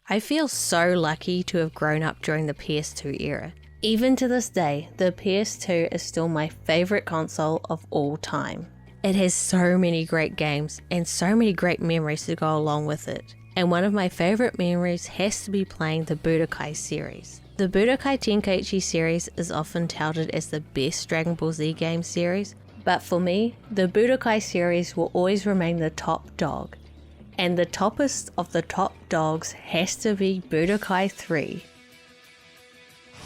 I feel so lucky to have grown up during the PS2 era. Even to this day, the PS2 is still my favourite console of all time. It has so many great games and so many great memories to go along with it. And one of my favourite memories has to be playing the Budokai series. The Budokai Tenkaichi series is often touted as the best Dragon Ball Z game series, but for me, the Budokai series will always remain the top dog. And the toppest of the top dogs has to be Budokai 3.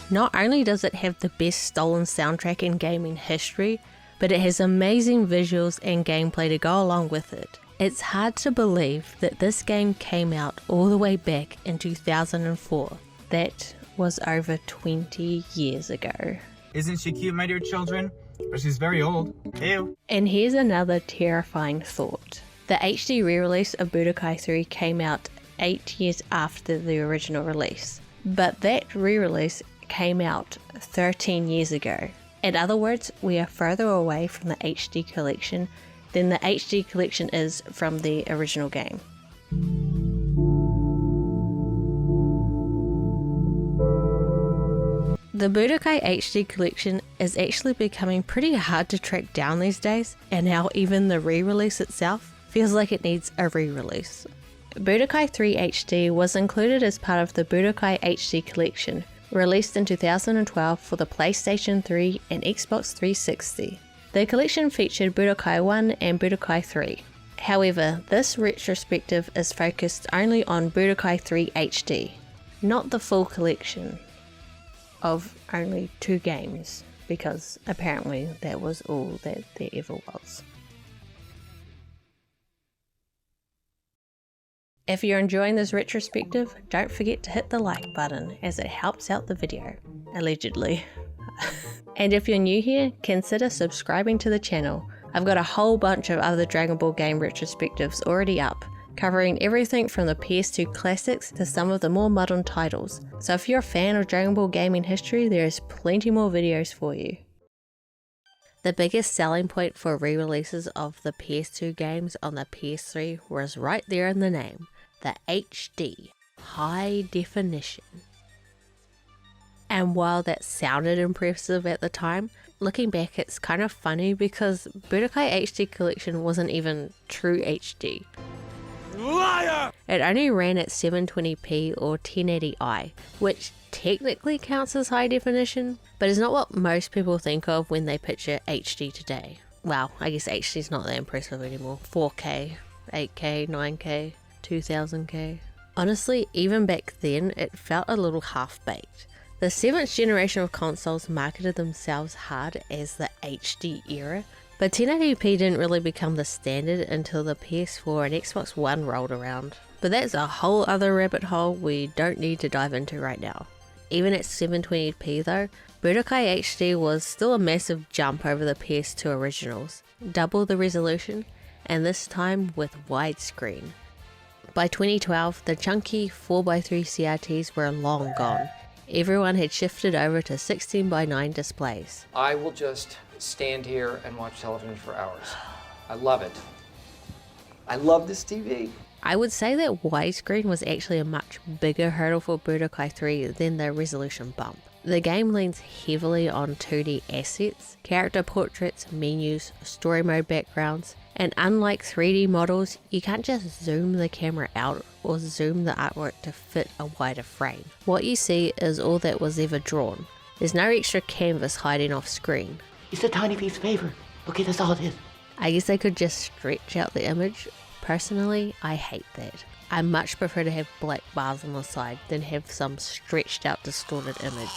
Not only does it have the best stolen soundtrack in gaming history, but it has amazing visuals and gameplay to go along with it. It's hard to believe that this game came out all the way back in 2004. That was over 20 years ago. Isn't she cute, my dear children? But she's very old. Ew. And here's another terrifying thought. The HD re-release of Budokai 3 came out 8 years after the original release, but that re-release came out 13 years ago. In other words, we are further away from the HD collection than the HD collection is from the original game. The Budokai HD Collection is actually becoming pretty hard to track down these days, and now even the re-release itself feels like it needs a re-release. Budokai 3 HD was included as part of the Budokai HD Collection, released in 2012 for the PlayStation 3 and Xbox 360. The collection featured Budokai 1 and Budokai 3. However, this retrospective is focused only on Budokai 3 HD, not the full collection of only 2 games, because apparently that was all that there ever was. If you're enjoying this retrospective, don't forget to hit the like button as it helps out the video, allegedly. And if you're new here, consider subscribing to the channel. I've got a whole bunch of other Dragon Ball game retrospectives already up, covering everything from the PS2 classics to some of the more modern titles. So if you're a fan of Dragon Ball gaming history, there is plenty more videos for you. The biggest selling point for re-releases of the PS2 games on the PS3 was right there in the name, the HD, high definition. And while that sounded impressive at the time, looking back it's kind of funny because Budokai HD Collection wasn't even true HD. Liar! It only ran at 720p or 1080i, which technically counts as high definition, but is not what most people think of when they picture HD today. Well, I guess HD is not that impressive anymore. 4K, 8K, 9K, 2000K. Honestly, even back then, it felt a little half-baked. The 7th generation of consoles marketed themselves hard as the HD era, but 1080p didn't really become the standard until the PS4 and Xbox One rolled around. But that's a whole other rabbit hole we don't need to dive into right now. Even at 720p though, Budokai HD was still a massive jump over the PS2 originals, double the resolution, and this time with widescreen. By 2012, the chunky 4x3 CRTs were long gone. Everyone had shifted over to 16:9 displays. I will just stand here and watch television for hours. I love it. I love this TV. I would say that widescreen was actually a much bigger hurdle for Budokai 3 than the resolution bump. The game leans heavily on 2D assets, character portraits, menus, story mode backgrounds, and unlike 3D models, you can't just zoom the camera out or zoom the artwork to fit a wider frame. What you see is all that was ever drawn. There's no extra canvas hiding off screen. It's a tiny piece of paper. Okay, that's all it is. I guess they could just stretch out the image. Personally, I hate that. I much prefer to have black bars on the side than have some stretched out distorted image.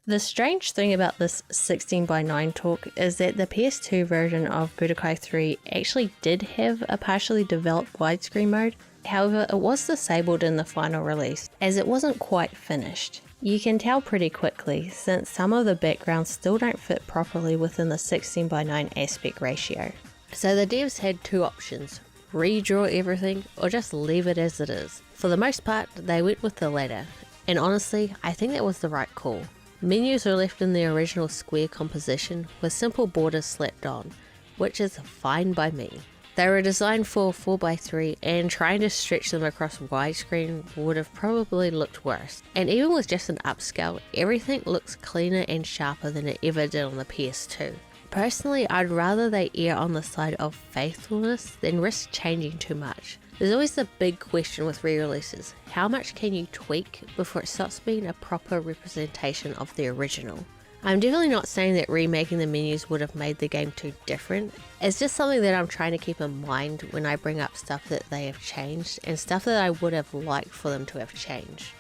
The strange thing about this 16:9 talk is that the PS2 version of Budokai 3 actually did have a partially developed widescreen mode. However, it was disabled in the final release as it wasn't quite finished. You can tell pretty quickly since some of the backgrounds still don't fit properly within the 16:9 aspect ratio. So the devs had two options, redraw everything or just leave it as it is. For the most part, they went with the latter, and honestly, I think that was the right call. Menus are left in their original square composition with simple borders slapped on, which is fine by me. They were designed for 4x3 and trying to stretch them across widescreen would have probably looked worse. And even with just an upscale, everything looks cleaner and sharper than it ever did on the PS2. Personally, I'd rather they err on the side of faithfulness than risk changing too much. There's always the big question with re-releases: how much can you tweak before it stops being a proper representation of the original? I'm definitely not saying that remaking the menus would have made the game too different. It's just something that I'm trying to keep in mind when I bring up stuff that they have changed and stuff that I would have liked for them to have changed.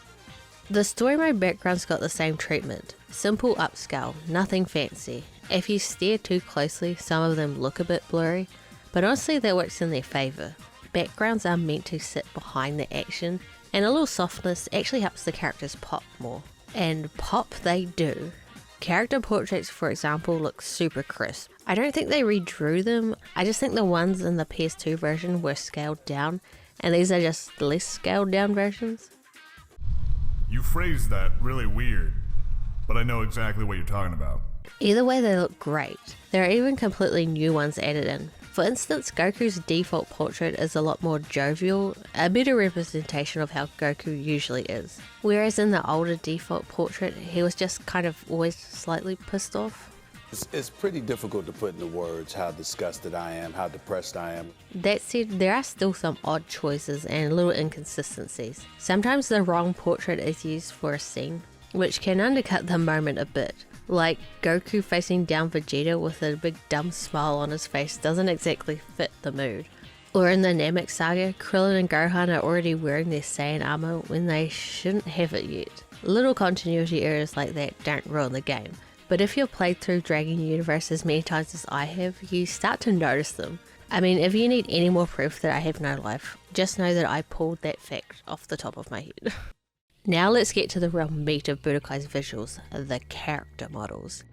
The story mode backgrounds got the same treatment. Simple upscale, nothing fancy. If you stare too closely, some of them look a bit blurry, but honestly that works in their favour. Backgrounds are meant to sit behind the action, and a little softness actually helps the characters pop more. And pop they do. Character portraits, for example, look super crisp. I don't think they redrew them, I just think the ones in the PS2 version were scaled down, and these are just less scaled down versions. You phrased that really weird, but I know exactly what you're talking about. Either way, they look great. There are even completely new ones added in. For instance, Goku's default portrait is a lot more jovial, a better representation of how Goku usually is. Whereas in the older default portrait, he was just kind of always slightly pissed off. It's pretty difficult to put into words how disgusted I am, how depressed I am. That said, there are still some odd choices and little inconsistencies. Sometimes the wrong portrait is used for a scene, which can undercut the moment a bit. Like Goku facing down Vegeta with a big dumb smile on his face doesn't exactly fit the mood. Or in the Namek saga, Krillin and Gohan are already wearing their Saiyan armor when they shouldn't have it yet. Little continuity errors like that don't ruin the game, but if you've played through Dragon Universe as many times as I have, you start to notice them. I mean, if you need any more proof that I have no life, just know that I pulled that fact off the top of my head. Now let's get to the real meat of Budokai's visuals, the character models.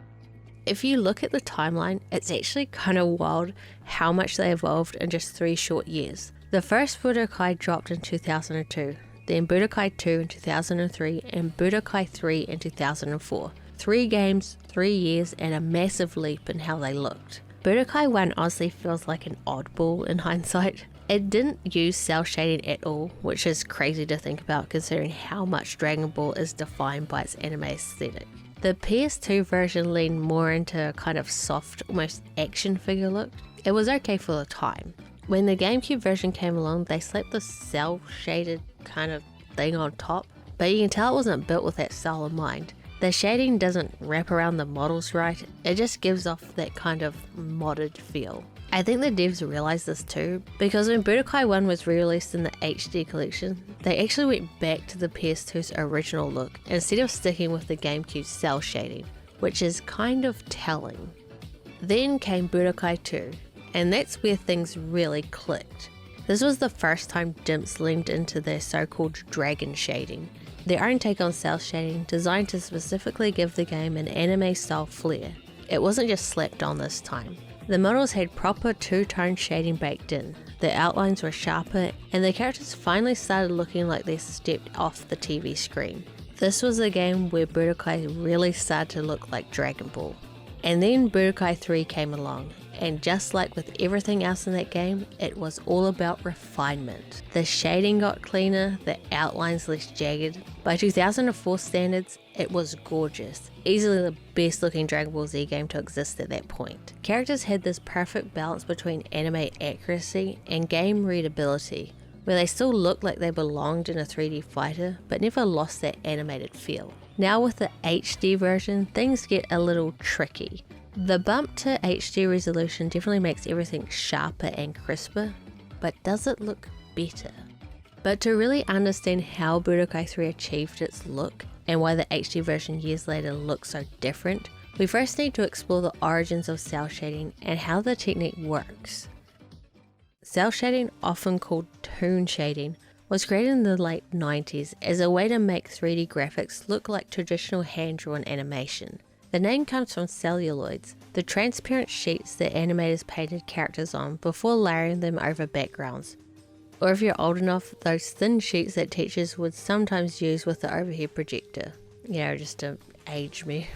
If you look at the timeline, it's actually kind of wild how much they evolved in just 3 short years. The first Budokai dropped in 2002, then Budokai 2 in 2003, and Budokai 3 in 2004. 3 games, 3 years, and a massive leap in how they looked. Budokai 1 honestly feels like an oddball in hindsight. It didn't use cell shading at all, which is crazy to think about considering how much Dragon Ball is defined by its anime aesthetic. The PS2 version leaned more into a kind of soft, almost action figure look. It was okay for the time. When the GameCube version came along, they slapped the cell shaded kind of thing on top, but you can tell it wasn't built with that style in mind. The shading doesn't wrap around the models right, it just gives off that kind of modded feel. I think the devs realised this too, because when Budokai 1 was re-released in the HD Collection, they actually went back to the PS2's original look instead of sticking with the GameCube's cell shading, which is kind of telling. Then came Budokai 2, and that's where things really clicked. This was the first time Dimps leaned into their so-called dragon shading, their own take on cell shading designed to specifically give the game an anime-style flair. It wasn't just slapped on this time. The models had proper two-tone shading baked in, the outlines were sharper, and the characters finally started looking like they stepped off the TV screen. This was a game where Budokai really started to look like Dragon Ball. And then Budokai 3 came along, and just like with everything else in that game, it was all about refinement. The shading got cleaner, the outlines less jagged. By 2004 standards, it was gorgeous. Easily the best looking Dragon Ball Z game to exist at that point. Characters had this perfect balance between anime accuracy and game readability, where they still looked like they belonged in a 3D fighter, but never lost that animated feel. Now with the HD version, things get a little tricky. The bump to HD resolution definitely makes everything sharper and crisper, but does it look better? But to really understand how Budokai 3 achieved its look, and why the HD version years later looks so different, we first need to explore the origins of cell shading and how the technique works. Cell shading, often called toon shading, was created in the late 90s as a way to make 3D graphics look like traditional hand-drawn animation. The name comes from celluloids, the transparent sheets that animators painted characters on before layering them over backgrounds. Or if you're old enough, those thin sheets that teachers would sometimes use with the overhead projector. You know, just to age me.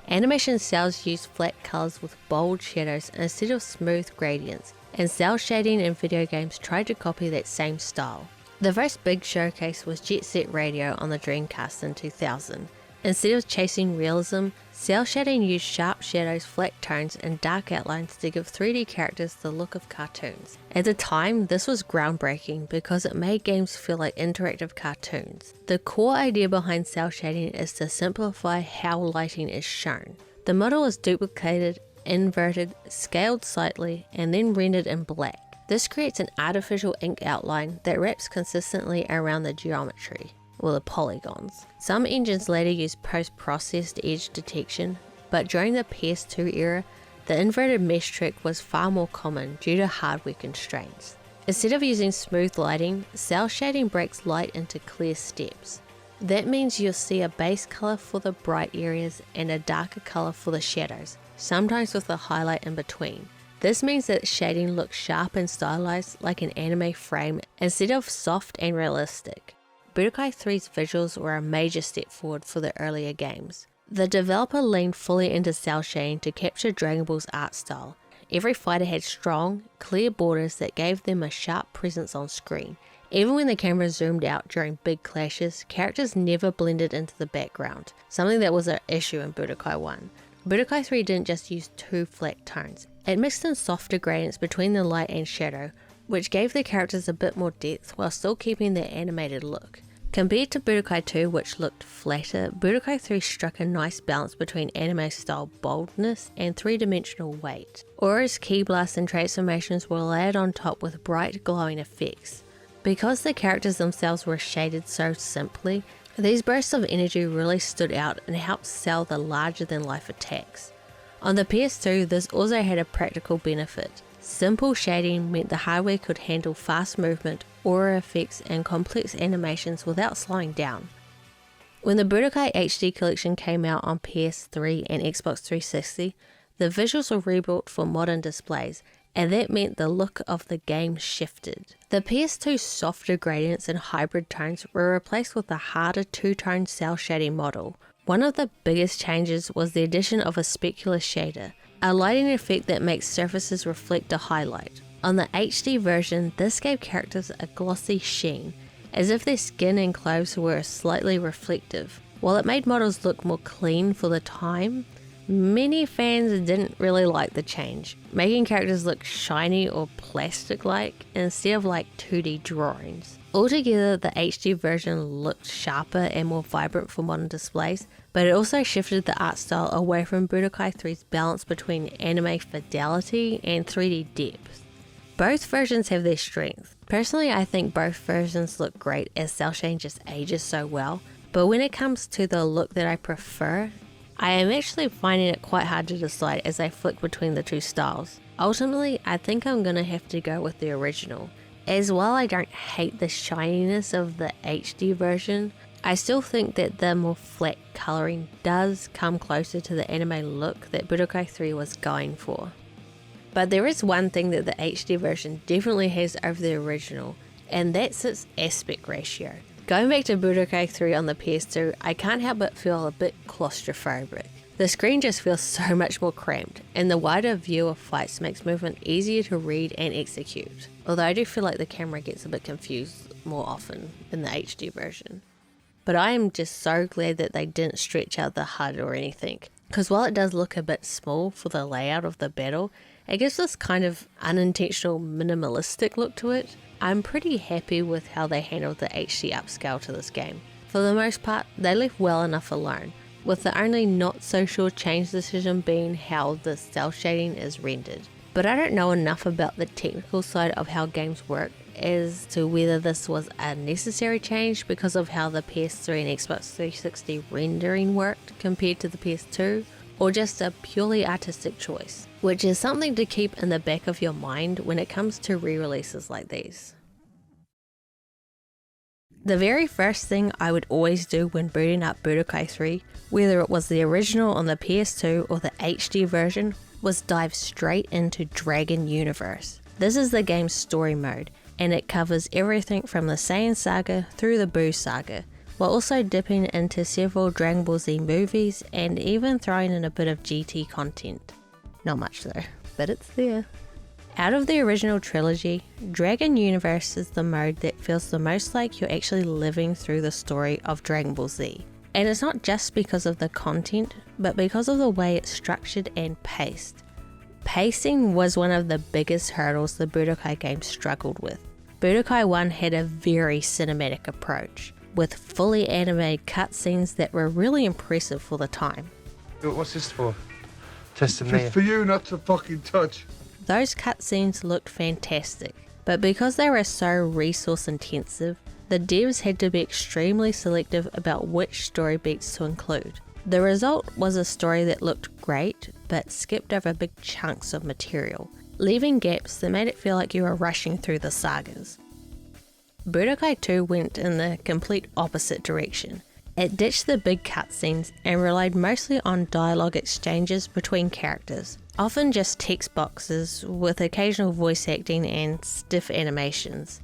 Animation cells use flat colours with bold shadows instead of smooth gradients, and cel shading in video games tried to copy that same style. The first big showcase was Jet Set Radio on the Dreamcast in 2000. Instead of chasing realism, cel shading used sharp shadows, flat tones, and dark outlines to give 3D characters the look of cartoons. At the time, this was groundbreaking because it made games feel like interactive cartoons. The core idea behind cel shading is to simplify how lighting is shown. The model is duplicated, inverted, scaled slightly, and then rendered in black. This creates an artificial ink outline that wraps consistently around the geometry, or the polygons. Some engines later use post-processed edge detection, but during the PS2 era, the inverted mesh trick was far more common due to hardware constraints. Instead of using smooth lighting, cel shading breaks light into clear steps. That means you'll see a base color for the bright areas and a darker color for the shadows, sometimes with a highlight in between. This means that shading looks sharp and stylized like an anime frame instead of soft and realistic. Budokai 3's visuals were a major step forward for the earlier games. The developer leaned fully into cel shading to capture Dragon Ball's art style. Every fighter had strong, clear borders that gave them a sharp presence on screen. Even when the camera zoomed out during big clashes, characters never blended into the background, something that was an issue in Budokai 1. Budokai 3 didn't just use two flat tones. It mixed in softer gradients between the light and shadow, which gave the characters a bit more depth while still keeping their animated look. Compared to Budokai 2, which looked flatter, Budokai 3 struck a nice balance between anime-style boldness and three-dimensional weight. Aura's ki blasts and transformations were layered on top with bright glowing effects. Because the characters themselves were shaded so simply, these bursts of energy really stood out and helped sell the larger-than-life attacks. On the PS2, this also had a practical benefit. Simple shading meant the hardware could handle fast movement, aura effects, and complex animations without slowing down. When the Budokai HD Collection came out on PS3 and Xbox 360, the visuals were rebuilt for modern displays, and that meant the look of the game shifted. The PS2's softer gradients and hybrid tones were replaced with a harder two-tone cel shading model. One of the biggest changes was the addition of a specular shader, a lighting effect that makes surfaces reflect a highlight. On the HD version, this gave characters a glossy sheen, as if their skin and clothes were slightly reflective. While it made models look more clean for the time, many fans didn't really like the change, making characters look shiny or plastic-like instead of like 2D drawings. Altogether, the HD version looked sharper and more vibrant for modern displays, but it also shifted the art style away from Budokai 3's balance between anime fidelity and 3D depth. Both versions have their strengths. Personally, I think both versions look great as cel shading just ages so well, but when it comes to the look that I prefer, I am actually finding it quite hard to decide as I flick between the two styles. Ultimately, I think I'm gonna have to go with the original. As while I don't hate the shininess of the HD version, I still think that the more flat colouring does come closer to the anime look that Budokai 3 was going for. But there is one thing that the HD version definitely has over the original, and that's its aspect ratio. Going back to Budokai 3 on the PS2, I can't help but feel a bit claustrophobic. The screen just feels so much more cramped, and the wider view of fights makes movement easier to read and execute. Although I do feel like the camera gets a bit confused more often in the HD version. But I am just so glad that they didn't stretch out the HUD or anything, because while it does look a bit small for the layout of the battle, it gives this kind of unintentional minimalistic look to it. I'm pretty happy with how they handled the HD upscale to this game. For the most part, they left well enough alone, with the only not so sure change decision being how the cel shading is rendered. But I don't know enough about the technical side of how games work as to whether this was a necessary change because of how the PS3 and Xbox 360 rendering worked compared to the PS2, or just a purely artistic choice, which is something to keep in the back of your mind when it comes to re-releases like these. The very first thing I would always do when booting up Budokai 3, whether it was the original on the PS2 or the HD version, was dive straight into Dragon Universe. This is the game's story mode, and it covers everything from the Saiyan saga through the Buu saga, while also dipping into several Dragon Ball Z movies and even throwing in a bit of GT content. Not much though, but it's there. Out of the original trilogy, Dragon Universe is the mode that feels the most like you're actually living through the story of Dragon Ball Z. And it's not just because of the content, but because of the way it's structured and paced. Pacing was one of the biggest hurdles the Budokai game struggled with. Budokai 1 had a very cinematic approach, with fully animated cutscenes that were really impressive for the time. What's this for? Testing me. Just for you not to fucking touch. Those cutscenes looked fantastic, but because they were so resource intensive, the devs had to be extremely selective about which story beats to include. The result was a story that looked great, but skipped over big chunks of material, leaving gaps that made it feel like you were rushing through the sagas. Budokai 2 went in the complete opposite direction. It ditched the big cutscenes and relied mostly on dialogue exchanges between characters, often just text boxes with occasional voice acting and stiff animations.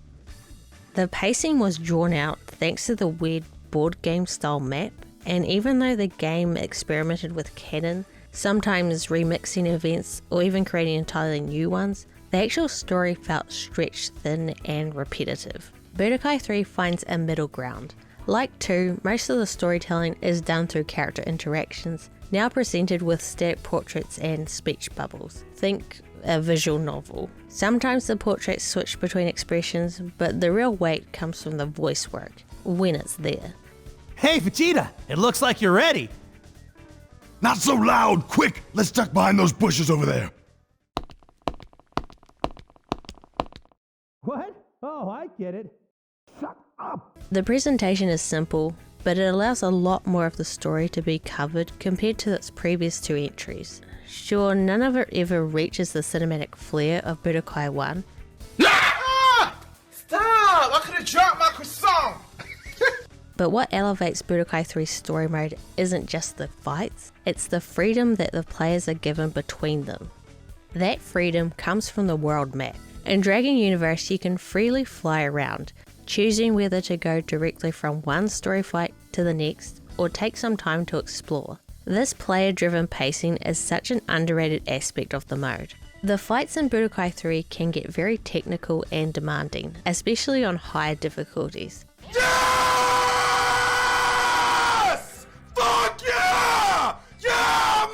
The pacing was drawn out thanks to the weird board game style map, and even though the game experimented with canon, sometimes remixing events or even creating entirely new ones, the actual story felt stretched thin and repetitive. Budokai 3 finds a middle ground. Like 2, most of the storytelling is done through character interactions, now presented with static portraits and speech bubbles. Think a visual novel. Sometimes the portraits switch between expressions, but the real weight comes from the voice work, when it's there. Hey, Vegeta, it looks like you're ready. Not so loud! Quick! Let's duck behind those bushes over there. What? Oh, I get it. Shut up! The presentation is simple, but it allows a lot more of the story to be covered compared to its previous 2 entries. Sure, none of it ever reaches the cinematic flair of Budokai 1. Ah! Stop! I could have dropped my croissant! But what elevates Budokai 3's story mode isn't just the fights, it's the freedom that the players are given between them. That freedom comes from the world map. In Dragon Universe, you can freely fly around, choosing whether to go directly from one story fight to the next, or take some time to explore. This player-driven pacing is such an underrated aspect of the mode. The fights in Budokai 3 can get very technical and demanding, especially on higher difficulties. Yes! Fuck yeah! Yeah,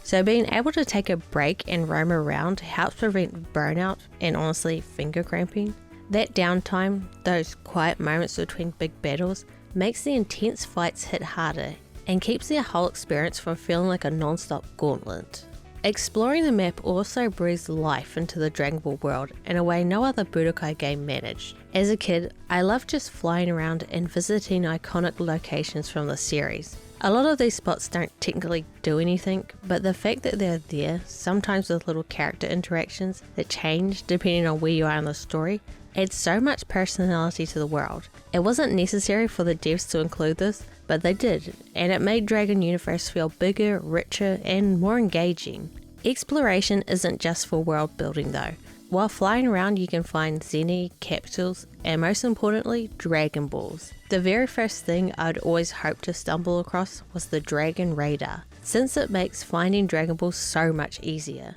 So being able to take a break and roam around helps prevent burnout and honestly finger cramping. That downtime, those quiet moments between big battles, makes the intense fights hit harder and keeps the whole experience from feeling like a non-stop gauntlet. Exploring the map also breathes life into the Dragon Ball world in a way no other Budokai game managed. As a kid, I loved just flying around and visiting iconic locations from the series. A lot of these spots don't technically do anything, but the fact that they're there, sometimes with little character interactions that change depending on where you are in the story, adds so much personality to the world. It wasn't necessary for the devs to include this, but they did, and it made Dragon Universe feel bigger, richer, and more engaging. Exploration isn't just for world building though. While flying around, you can find Zeni, capsules, and most importantly, Dragon Balls. The very first thing I'd always hoped to stumble across was the Dragon Radar, since it makes finding Dragon Balls so much easier.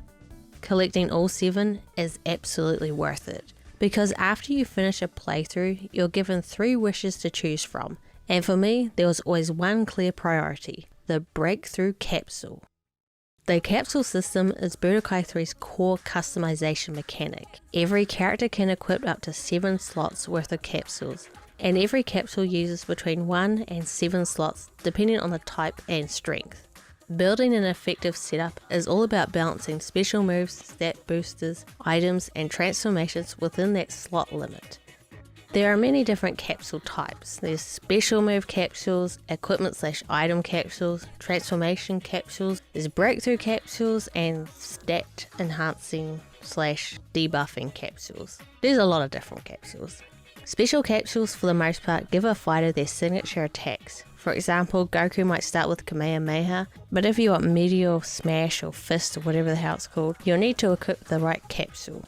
Collecting all 7 is absolutely worth it, because after you finish a playthrough, you're given 3 wishes to choose from, and for me, there was always one clear priority: the Breakthrough Capsule. The capsule system is Budokai 3's core customization mechanic. Every character can equip up to 7 slots worth of capsules, and every capsule uses between 1 and 7 slots depending on the type and strength. Building an effective setup is all about balancing special moves, stat boosters, items, and transformations within that slot limit. There are many different capsule types. There's special move capsules, equipment/item capsules, transformation capsules, there's breakthrough capsules, and stat enhancing/debuffing capsules. There's a lot of different capsules. Special capsules for the most part give a fighter their signature attacks. For example, Goku might start with Kamehameha, but if you want Meteor, Smash, or Fist, or whatever the hell it's called, you'll need to equip the right capsule.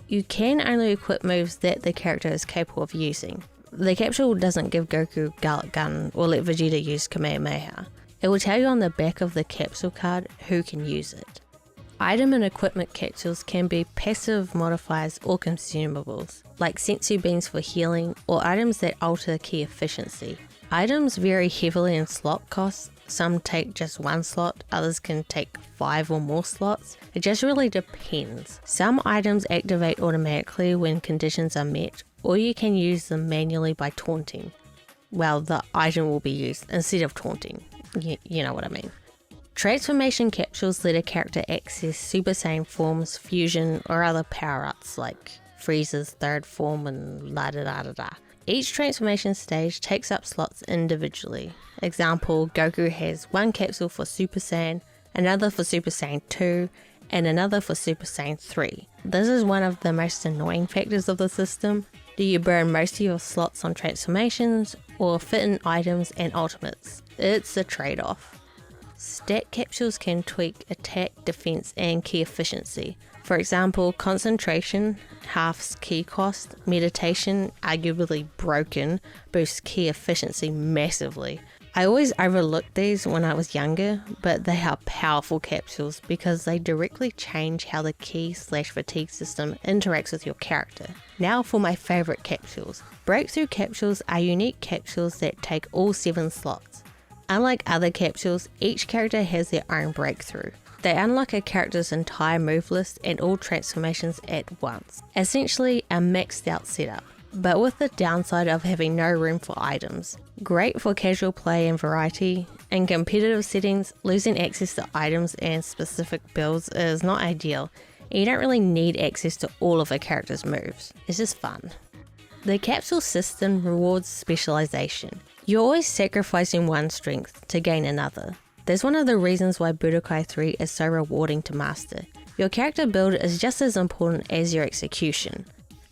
You can only equip moves that the character is capable of using. The capsule doesn't give Goku Garlic Gun or let Vegeta use Kamehameha. It will tell you on the back of the capsule card who can use it. Item and equipment capsules can be passive modifiers or consumables, like sensu beans for healing or items that alter key efficiency. Items vary heavily in slot costs. Some take just 1 slot, others can take 5 or more slots. It just really depends. Some items activate automatically when conditions are met, or you can use them manually by taunting. Well, the item will be used instead of taunting. You know what I mean. Transformation capsules let a character access Super Saiyan forms, fusion, or other power-ups like Frieza's third form and la da da da da. Each transformation stage takes up slots individually. Example, Goku has 1 capsule for Super Saiyan, another for Super Saiyan 2, and another for Super Saiyan 3. This is one of the most annoying factors of the system. Do you burn most of your slots on transformations, or fit in items and ultimates? It's a trade-off. Stat capsules can tweak attack, defense, and key efficiency. For example, concentration halves key cost, meditation, arguably broken, boosts key efficiency massively. I always overlooked these when I was younger, but they are powerful capsules because they directly change how the key/fatigue system interacts with your character. Now for my favourite capsules. Breakthrough capsules are unique capsules that take all 7 slots. Unlike other capsules, each character has their own breakthrough. They unlock a character's entire move list and all transformations at once. Essentially a maxed out setup, but with the downside of having no room for items. Great for casual play and variety. In competitive settings, losing access to items and specific builds is not ideal. You don't really need access to all of a character's moves. It's just fun. The capsule system rewards specialization. You're always sacrificing one strength to gain another. That's one of the reasons why Budokai 3 is so rewarding to master. Your character build is just as important as your execution.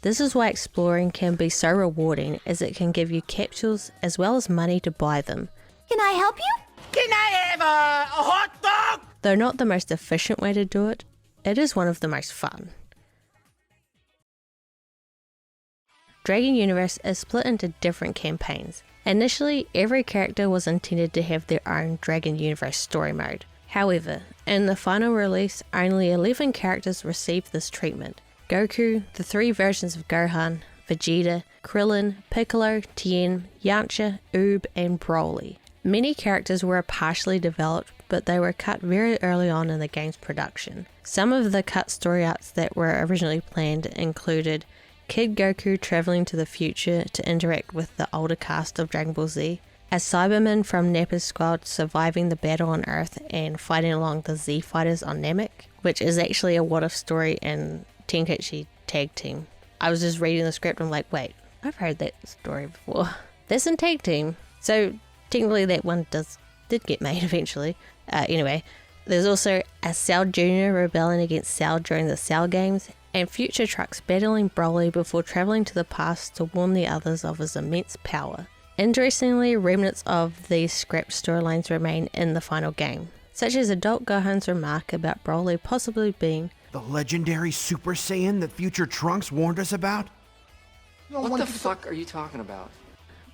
This is why exploring can be so rewarding, as it can give you capsules as well as money to buy them. Can I help you? Can I have a hot dog? Though not the most efficient way to do it, it is one of the most fun. Dragon Universe is split into different campaigns. Initially, every character was intended to have their own Dragon Universe story mode. However, in the final release, only 11 characters received this treatment. Goku, the 3 versions of Gohan, Vegeta, Krillin, Piccolo, Tien, Yamcha, Oob, and Broly. Many characters were partially developed, but they were cut very early on in the game's production. Some of the cut story arcs that were originally planned included Kid Goku travelling to the future to interact with the older cast of Dragon Ball Z, a Cyberman from Nappa's squad surviving the battle on Earth and fighting along the Z fighters on Namek, which is actually a what-if story in Tenkaichi Tag Team. I was just reading the script and I'm like, wait, I've heard that story before. That's in Tag Team. So technically that one did get made eventually. Anyway, there's also a Cell Jr. rebelling against Cell during the Cell games, and future Trunks battling Broly before travelling to the past to warn the others of his immense power. Interestingly, remnants of these scrapped storylines remain in the final game, such as adult Gohan's remark about Broly possibly being The legendary Super Saiyan that future Trunks warned us about? What the fuck are you talking about?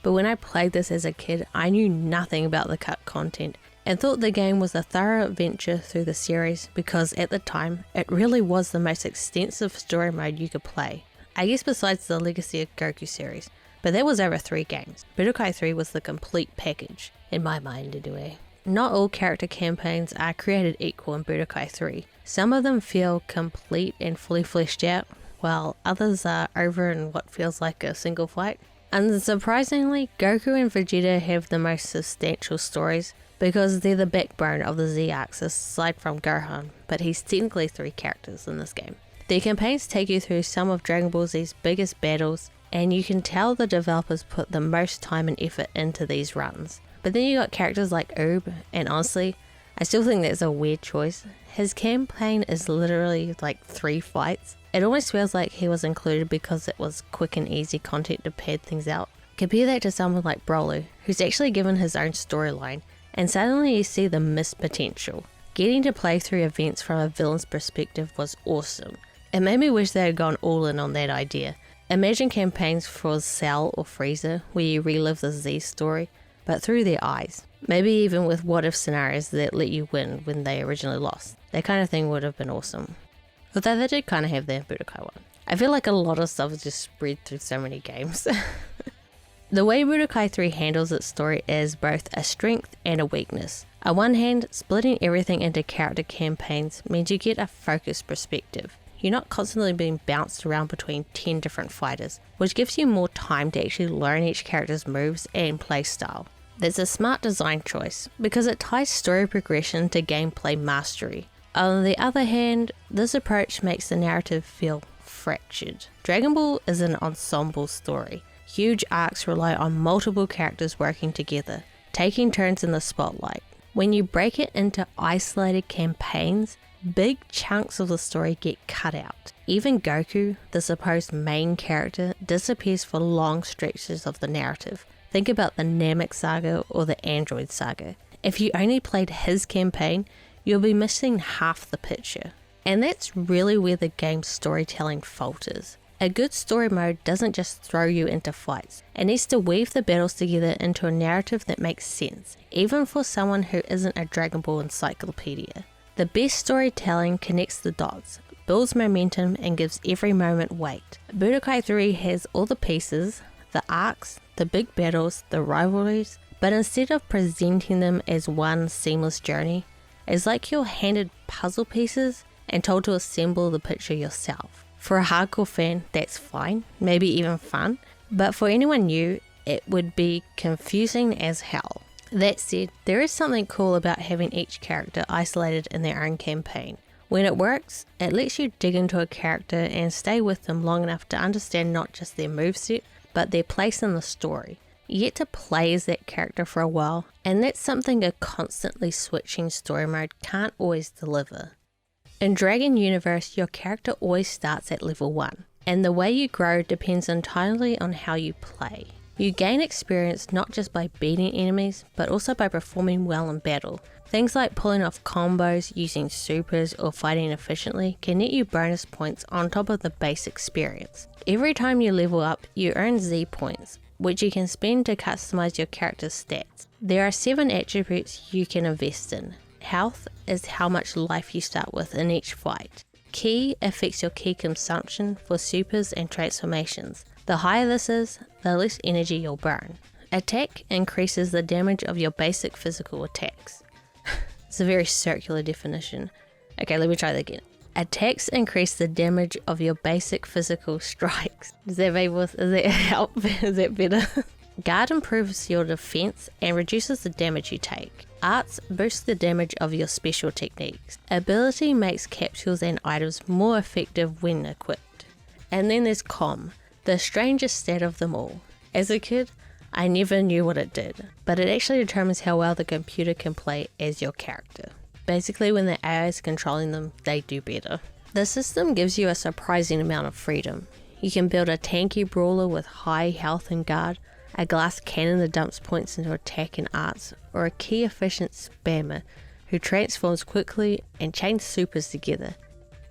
But when I played this as a kid, I knew nothing about the cut content and thought the game was a thorough adventure through the series because at the time, it really was the most extensive story mode you could play. I guess besides the Legacy of Goku series, but that was over 3 games. Budokai 3 was the complete package, in my mind anyway. Not all character campaigns are created equal in Budokai 3. Some of them feel complete and fully fleshed out, while others are over in what feels like a single fight. Unsurprisingly, Goku and Vegeta have the most substantial stories because they're the backbone of the Z arcs aside from Gohan, but he's technically 3 characters in this game. Their campaigns take you through some of Dragon Ball Z's biggest battles, and you can tell the developers put the most time and effort into these runs. But then you got characters like Oob, and honestly, I still think that's a weird choice. His campaign is literally like 3 fights. It almost feels like he was included because it was quick and easy content to pad things out. Compare that to someone like Broly, who's actually given his own storyline, and suddenly you see the missed potential. Getting to play through events from a villain's perspective was awesome. It made me wish they had gone all in on that idea. Imagine campaigns for Cell or Frieza where you relive the Z story, but through their eyes. Maybe even with what-if scenarios that let you win when they originally lost. That kind of thing would have been awesome. Although they did kind of have their Budokai one. I feel like a lot of stuff is just spread through so many games. The way Budokai 3 handles its story is both a strength and a weakness. On one hand, splitting everything into character campaigns means you get a focused perspective. You're not constantly being bounced around between 10 different fighters, which gives you more time to actually learn each character's moves and playstyle. That's a smart design choice, because it ties story progression to gameplay mastery. On the other hand, this approach makes the narrative feel fractured. Dragon Ball is an ensemble story. Huge arcs rely on multiple characters working together, taking turns in the spotlight. When you break it into isolated campaigns, big chunks of the story get cut out. Even Goku, the supposed main character, disappears for long stretches of the narrative. Think about the Namek saga or the Android saga. If you only played his campaign, you'll be missing half the picture. And that's really where the game's storytelling falters. A good story mode doesn't just throw you into fights. It needs to weave the battles together into a narrative that makes sense, even for someone who isn't a Dragon Ball encyclopedia. The best storytelling connects the dots, builds momentum, and gives every moment weight. Budokai 3 has all the pieces, the arcs, the big battles, the rivalries, but instead of presenting them as one seamless journey, it's like you're handed puzzle pieces and told to assemble the picture yourself. For a hardcore fan, that's fine, maybe even fun, but for anyone new, it would be confusing as hell. That said, there is something cool about having each character isolated in their own campaign. When it works, it lets you dig into a character and stay with them long enough to understand not just their moveset, but their place in the story. You get to play as that character for a while, and that's something a constantly switching story mode can't always deliver. In Dragon Universe, your character always starts at level 1, and the way you grow depends entirely on how you play. You gain experience not just by beating enemies, but also by performing well in battle. Things like pulling off combos, using supers, or fighting efficiently can net you bonus points on top of the base experience. Every time you level up, you earn Z points, which you can spend to customize your character's stats. There are 7 attributes you can invest in. Health is how much life you start with in each fight. Ki affects your ki consumption for supers and transformations. The higher this is, the less energy you'll burn. Attack increases the damage of your basic physical attacks. It's a very circular definition. Okay, let me try that again. Attacks increase the damage of your basic physical strikes. Does that help? Is that better? Guard improves your defense and reduces the damage you take. Arts boost the damage of your special techniques. Ability makes capsules and items more effective when equipped. And then there's Com, the strangest stat of them all. As a kid, I never knew what it did, but it actually determines how well the computer can play as your character. Basically, when the AI is controlling them, they do better. The system gives you a surprising amount of freedom. You can build a tanky brawler with high health and guard, a glass cannon that dumps points into attack and arts, or a key efficient spammer who transforms quickly and chains supers together.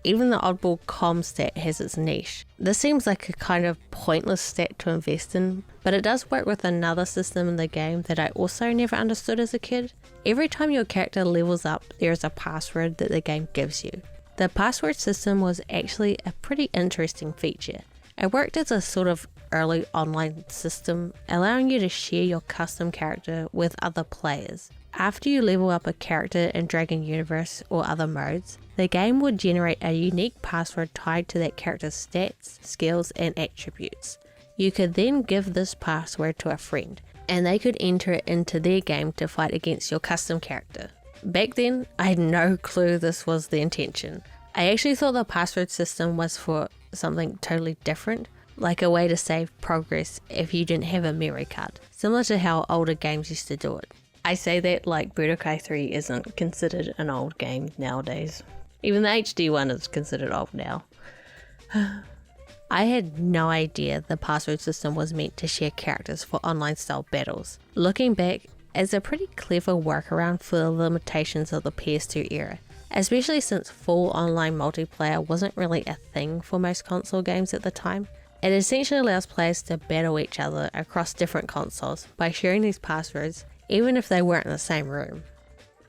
Even the oddball com stat has its niche. This seems like a kind of pointless stat to invest in, but it does work with another system in the game that I also never understood as a kid. Every time your character levels up, there is a password that the game gives you. The password system was actually a pretty interesting feature. It worked as a sort of early online system, allowing you to share your custom character with other players. After you level up a character in Dragon Universe or other modes, the game would generate a unique password tied to that character's stats, skills, and attributes. You could then give this password to a friend, and they could enter it into their game to fight against your custom character. Back then, I had no clue this was the intention. I actually thought the password system was for something totally different, like a way to save progress if you didn't have a memory card, similar to how older games used to do it. I say that like Budokai 3 isn't considered an old game nowadays. Even the HD one is considered old now. I had no idea the password system was meant to share characters for online style battles. Looking back, it's a pretty clever workaround for the limitations of the PS2 era, especially since full online multiplayer wasn't really a thing for most console games at the time. It essentially allows players to battle each other across different consoles by sharing these passwords, even if they weren't in the same room.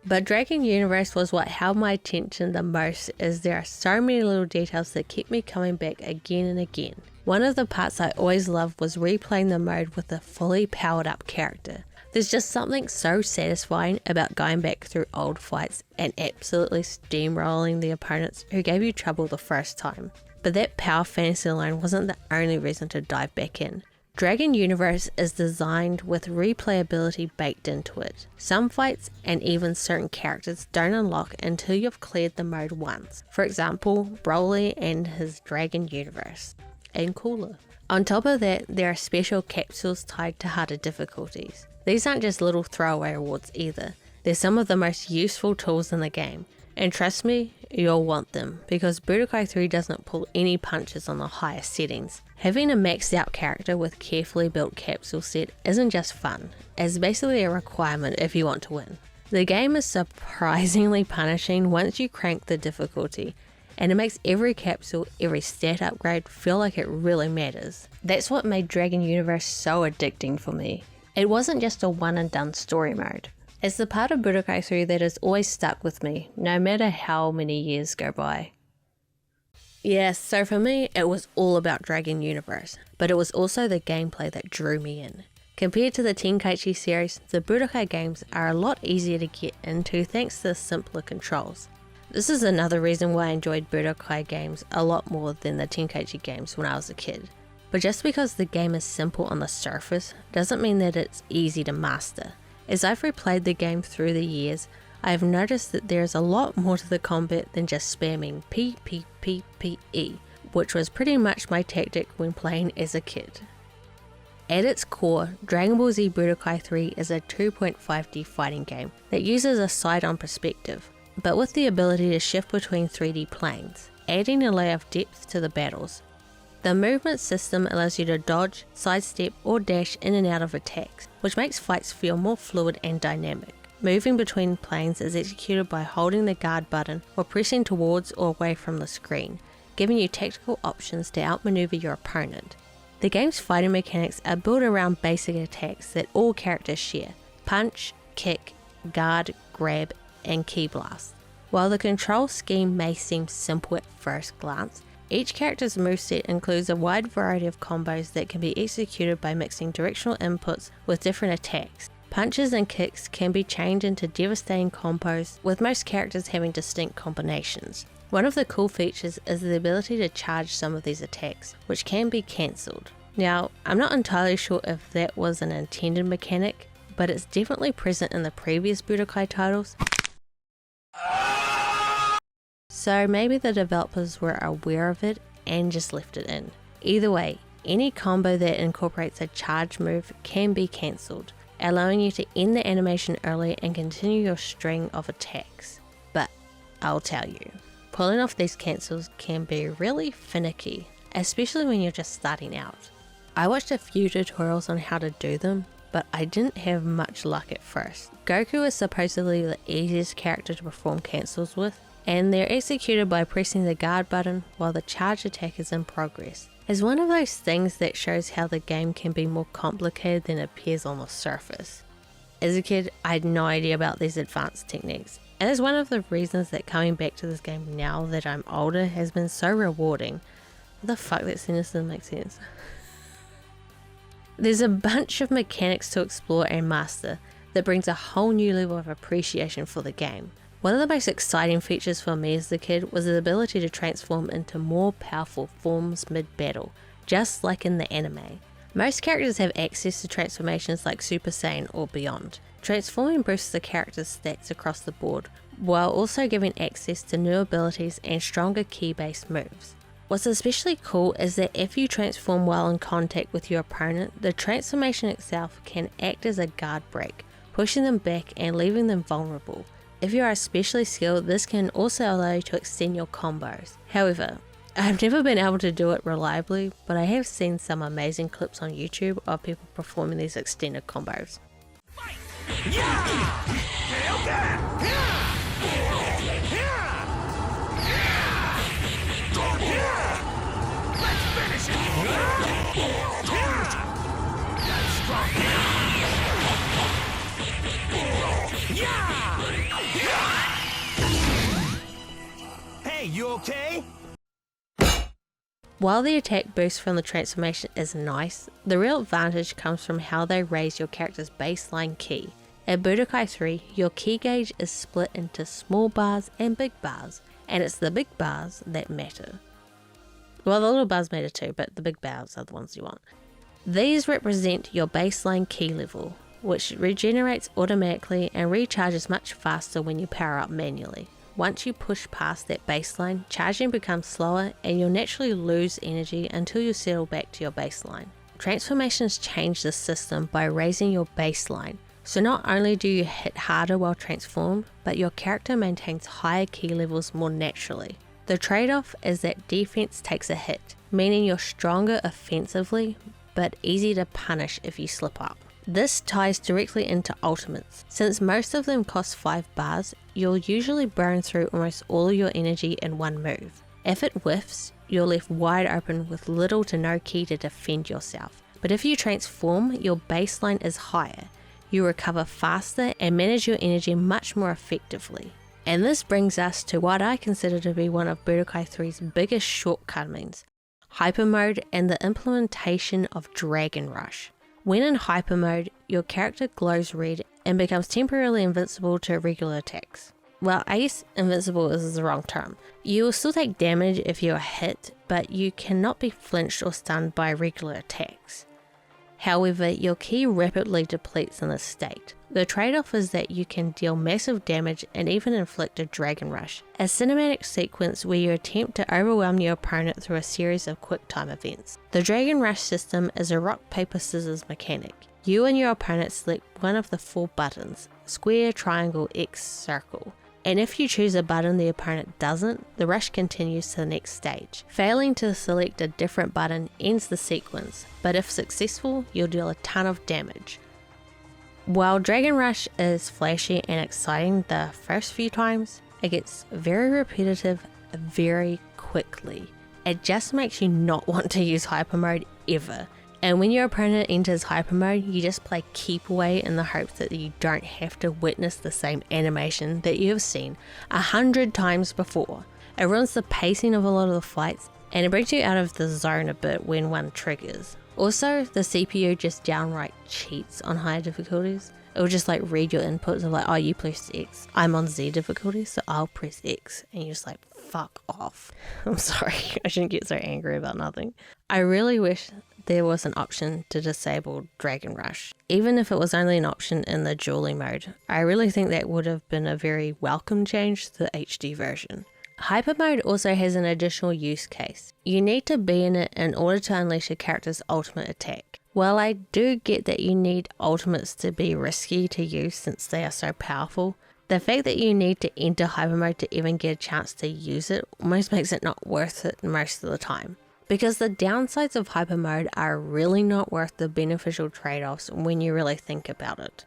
But Dragon Universe was what held my attention the most, as there are so many little details that kept me coming back again and again. One of the parts I always loved was replaying the mode with a fully powered up character. There's just something so satisfying about going back through old fights and absolutely steamrolling the opponents who gave you trouble the first time. But that power fantasy alone wasn't the only reason to dive back in. Dragon Universe is designed with replayability baked into it. Some fights and even certain characters don't unlock until you've cleared the mode once. For example, Broly and his Dragon Universe. And cooler. On top of that, there are special capsules tied to harder difficulties. These aren't just little throwaway rewards either. They're some of the most useful tools in the game. And trust me, you'll want them, because Budokai 3 doesn't pull any punches on the highest settings. Having a maxed out character with carefully built capsule set isn't just fun, it's basically a requirement if you want to win. The game is surprisingly punishing once you crank the difficulty, and it makes every capsule, every stat upgrade feel like it really matters. That's what made Dragon Universe so addicting for me. It wasn't just a one and done story mode. It's the part of Budokai 3 that has always stuck with me, no matter how many years go by. Yes, so for me, it was all about Dragon Universe, but it was also the gameplay that drew me in. Compared to the Tenkaichi series, the Budokai games are a lot easier to get into thanks to the simpler controls. This is another reason why I enjoyed Budokai games a lot more than the Tenkaichi games when I was a kid. But just because the game is simple on the surface doesn't mean that it's easy to master. As I've replayed the game through the years, I have noticed that there is a lot more to the combat than just spamming PPPPE, which was pretty much my tactic when playing as a kid. At its core, Dragon Ball Z Budokai 3 is a 2.5D fighting game that uses a side-on perspective, but with the ability to shift between 3D planes, adding a layer of depth to the battles. The movement system allows you to dodge, sidestep or dash in and out of attacks, which makes fights feel more fluid and dynamic. Moving between planes is executed by holding the guard button or pressing towards or away from the screen, giving you tactical options to outmaneuver your opponent. The game's fighting mechanics are built around basic attacks that all characters share: punch, kick, guard, grab, and ki blast. While the control scheme may seem simple at first glance, each character's moveset includes a wide variety of combos that can be executed by mixing directional inputs with different attacks. Punches and kicks can be changed into devastating combos, with most characters having distinct combinations. One of the cool features is the ability to charge some of these attacks, which can be cancelled. Now, I'm not entirely sure if that was an intended mechanic, but it's definitely present in the previous Budokai titles. So maybe the developers were aware of it and just left it in. Either way, any combo that incorporates a charge move can be cancelled, allowing you to end the animation early and continue your string of attacks. But I'll tell you, pulling off these cancels can be really finicky, especially when you're just starting out. I watched a few tutorials on how to do them, but I didn't have much luck at first. Goku is supposedly the easiest character to perform cancels with, and they're executed by pressing the guard button while the charge attack is in progress. It's one of those things that shows how the game can be more complicated than it appears on the surface. As a kid, I had no idea about these advanced techniques, and it's one of the reasons that coming back to this game now that I'm older has been so rewarding. What the fuck, that sentence doesn't make sense. There's a bunch of mechanics to explore and master that brings a whole new level of appreciation for the game. One of the most exciting features for me as a kid was the ability to transform into more powerful forms mid-battle, just like in the anime. Most characters have access to transformations like Super Saiyan or beyond. Transforming boosts the character's stats across the board, while also giving access to new abilities and stronger ki-based moves. What's especially cool is that if you transform while in contact with your opponent, the transformation itself can act as a guard break, pushing them back and leaving them vulnerable. If you are especially skilled, this can also allow you to extend your combos. However, I've never been able to do it reliably, but I have seen some amazing clips on YouTube of people performing these extended combos. you okay? While the attack boost from the transformation is nice, the real advantage comes from how they raise your character's baseline ki. At Budokai 3, your ki gauge is split into small bars and big bars, and it's the big bars that matter. Well, the little bars matter too, but the big bars are the ones you want. These represent your baseline ki level, which regenerates automatically and recharges much faster when you power up manually. Once you push past that baseline, charging becomes slower and you'll naturally lose energy until you settle back to your baseline. Transformations change the system by raising your baseline, so not only do you hit harder while transformed, but your character maintains higher ki levels more naturally. The trade-off is that defense takes a hit, meaning you're stronger offensively, but easy to punish if you slip up. This ties directly into ultimates. Since most of them cost 5 bars, you'll usually burn through almost all of your energy in one move. If it whiffs, you're left wide open with little to no ki to defend yourself. But if you transform, your baseline is higher. You recover faster and manage your energy much more effectively. And this brings us to what I consider to be one of Budokai 3's biggest shortcomings: Hyper Mode and the implementation of Dragon Rush. When in Hyper Mode, your character glows red and becomes temporarily invincible to regular attacks. Well, I guess invincible is the wrong term. You will still take damage if you are hit, but you cannot be flinched or stunned by regular attacks. However, your ki rapidly depletes in this state. The trade-off is that you can deal massive damage and even inflict a Dragon Rush, a cinematic sequence where you attempt to overwhelm your opponent through a series of quick time events. The Dragon Rush system is a rock, paper, scissors mechanic. You and your opponent select one of the 4 buttons: square, triangle, X, circle. And if you choose a button the opponent doesn't, the rush continues to the next stage. Failing to select a different button ends the sequence, but if successful, you'll deal a ton of damage. While Dragon Rush is flashy and exciting the first few times, it gets very repetitive very quickly. It just makes you not want to use Hyper Mode ever. And when your opponent enters Hyper Mode, you just play keep away in the hopes that you don't have to witness the same animation that you have seen 100 times before. It ruins the pacing of a lot of the fights, and it brings you out of the zone a bit when one triggers. Also, the CPU just downright cheats on higher difficulties. It will just like read your inputs of like, oh, you press X. I'm on Z difficulty, so I'll press X. And you're just like, fuck off. I'm sorry, I shouldn't get so angry about nothing. I really wish there was an option to disable Dragon Rush. Even if it was only an option in the dueling mode, I really think that would have been a very welcome change to the HD version. Hyper Mode also has an additional use case. You need to be in it in order to unleash a character's ultimate attack. While I do get that you need ultimates to be risky to use since they are so powerful, the fact that you need to enter Hyper Mode to even get a chance to use it almost makes it not worth it most of the time. Because the downsides of Hyper Mode are really not worth the beneficial trade-offs when you really think about it.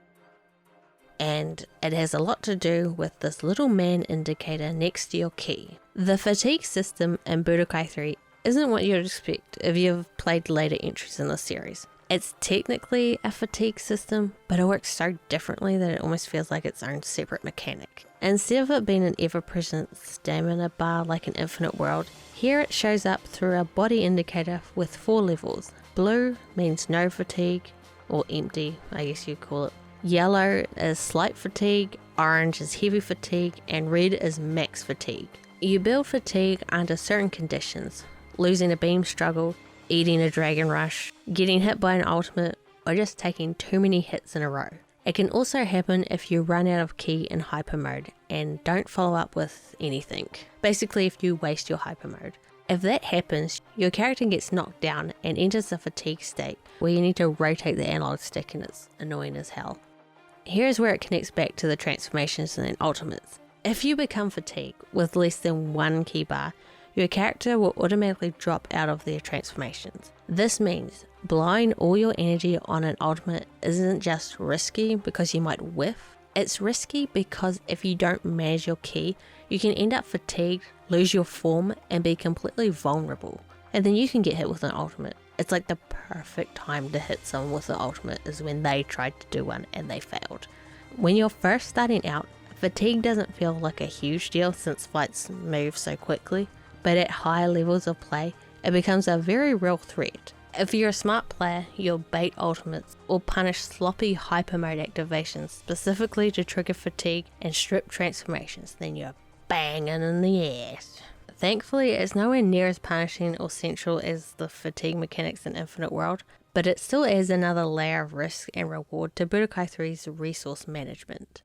And it has a lot to do with this little man indicator next to your ki. The fatigue system in Budokai 3 isn't what you'd expect if you've played later entries in the series. It's technically a fatigue system, but it works so differently that it almost feels like its own separate mechanic. Instead of it being an ever-present stamina bar like an Infinite World, here it shows up through a body indicator with 4 levels. Blue means no fatigue, or empty, I guess you'd call it. Yellow is slight fatigue, orange is heavy fatigue, and red is max fatigue. You build fatigue under certain conditions: losing a beam struggle, eating a Dragon Rush, getting hit by an ultimate, or just taking too many hits in a row. It can also happen if you run out of ki in Hyper Mode and don't follow up with anything. Basically, if you waste your Hyper Mode. If that happens, your character gets knocked down and enters a fatigue state where you need to rotate the analog stick, and it's annoying as hell. Here's where it connects back to the transformations and ultimates. If you become fatigued with less than 1 ki bar, your character will automatically drop out of their transformations. This means blowing all your energy on an ultimate isn't just risky because you might whiff. It's risky because if you don't manage your ki, you can end up fatigued, lose your form, and be completely vulnerable. And then you can get hit with an ultimate. It's like the perfect time to hit someone with an ultimate is when they tried to do one and they failed. When you're first starting out, Fatigue doesn't feel like a huge deal since fights move so quickly, but at higher levels of play, it becomes a very real threat. If you're a smart player, you'll bait ultimates or punish sloppy hyper mode activations specifically to trigger fatigue and strip transformations, then you're banging in the ass. Thankfully, it's nowhere near as punishing or central as the fatigue mechanics in Infinite World, but it still adds another layer of risk and reward to Budokai 3's resource management.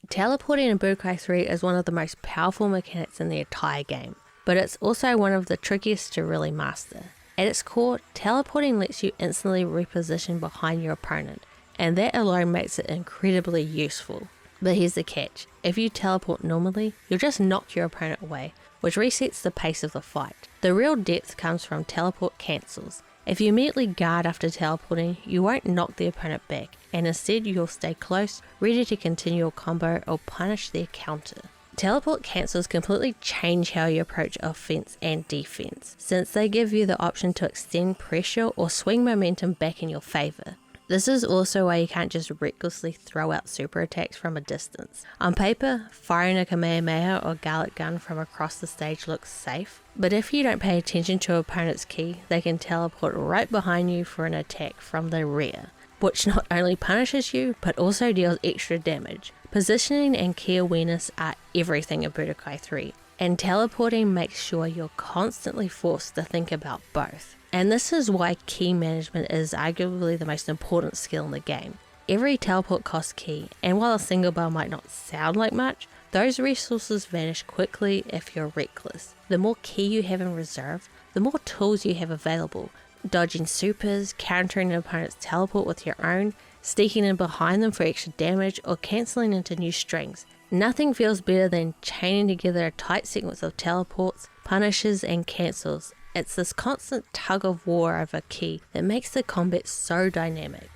Teleporting in Budokai 3 is one of the most powerful mechanics in the entire game, but it's also one of the trickiest to really master. At its core, teleporting lets you instantly reposition behind your opponent, and that alone makes it incredibly useful. But here's the catch: if you teleport normally, you'll just knock your opponent away, which resets the pace of the fight. The real depth comes from teleport cancels. If you immediately guard after teleporting, you won't knock the opponent back, and instead you'll stay close, ready to continue your combo or punish their counter. Teleport cancels completely change how you approach offense and defense, since they give you the option to extend pressure or swing momentum back in your favor. This is also why you can't just recklessly throw out super attacks from a distance. On paper, firing a Kamehameha or Garlic Gun from across the stage looks safe, but if you don't pay attention to your opponent's ki, they can teleport right behind you for an attack from the rear, which not only punishes you, but also deals extra damage. Positioning and ki awareness are everything in Budokai 3, and teleporting makes sure you're constantly forced to think about both. And this is why ki management is arguably the most important skill in the game. Every teleport costs ki, and while a single bar might not sound like much, those resources vanish quickly if you're reckless. The more ki you have in reserve, the more tools you have available. Dodging supers, countering an opponent's teleport with your own, sneaking in behind them for extra damage, or cancelling into new strings. Nothing feels better than chaining together a tight sequence of teleports, punishes, and cancels. It's this constant tug of war over ki that makes the combat so dynamic.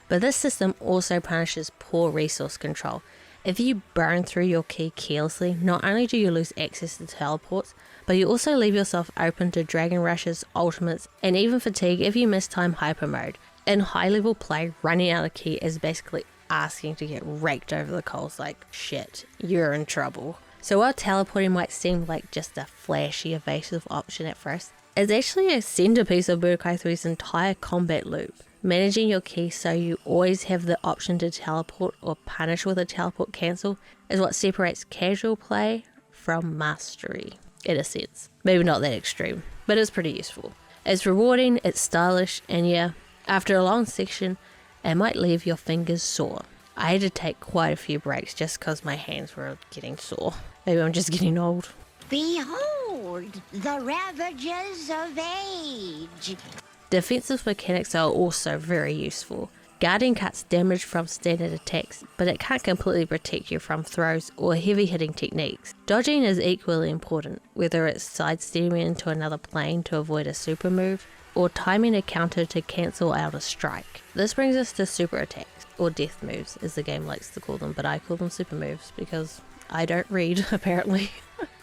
But this system also punishes poor resource control. If you burn through your ki carelessly, not only do you lose access to teleports, but you also leave yourself open to Dragon Rushes, ultimates, and even fatigue if you mistime hyper mode. In high level play, running out of ki is basically asking to get raked over the coals like, shit, you're in trouble. So while teleporting might seem like just a flashy evasive option at first, it's actually a centerpiece of Budokai 3's entire combat loop. Managing your ki so you always have the option to teleport or punish with a teleport cancel is what separates casual play from mastery, in a sense. Maybe not that extreme, but it's pretty useful. It's rewarding, it's stylish, and yeah, after a long section, it might leave your fingers sore. I had to take quite a few breaks just because my hands were getting sore. Maybe I'm just getting old. Behold, the ravages of age. Defensive mechanics are also very useful. Guarding cuts damage from standard attacks, but it can't completely protect you from throws or heavy hitting techniques. Dodging is equally important, whether it's sidestepping into another plane to avoid a super move, or timing a counter to cancel out a strike. This brings us to super attacks, or death moves as the game likes to call them, but I call them super moves because I don't read, apparently.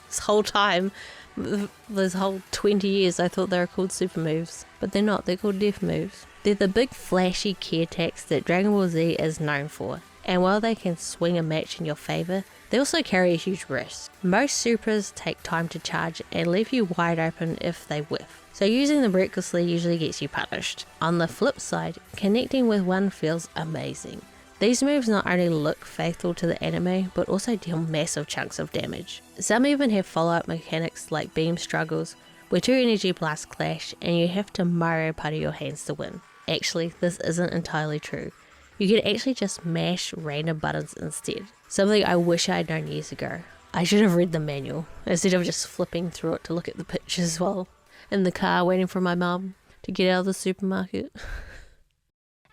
This whole time, this whole 20 years, I thought they were called super moves, but they're not, they're called death moves. They're the big flashy ki attacks that Dragon Ball Z is known for, and while they can swing a match in your favour, they also carry a huge risk. Most supers take time to charge and leave you wide open if they whiff, so using them recklessly usually gets you punished. On the flip side, connecting with one feels amazing. These moves not only look faithful to the anime, but also deal massive chunks of damage. Some even have follow-up mechanics like beam struggles, where two energy blasts clash and you have to Mario Party your hands to win. Actually, this isn't entirely true. You can actually just mash random buttons instead. Something I wish I had known years ago. I should have read the manual, instead of just flipping through it to look at the pictures while in the car waiting for my mum to get out of the supermarket.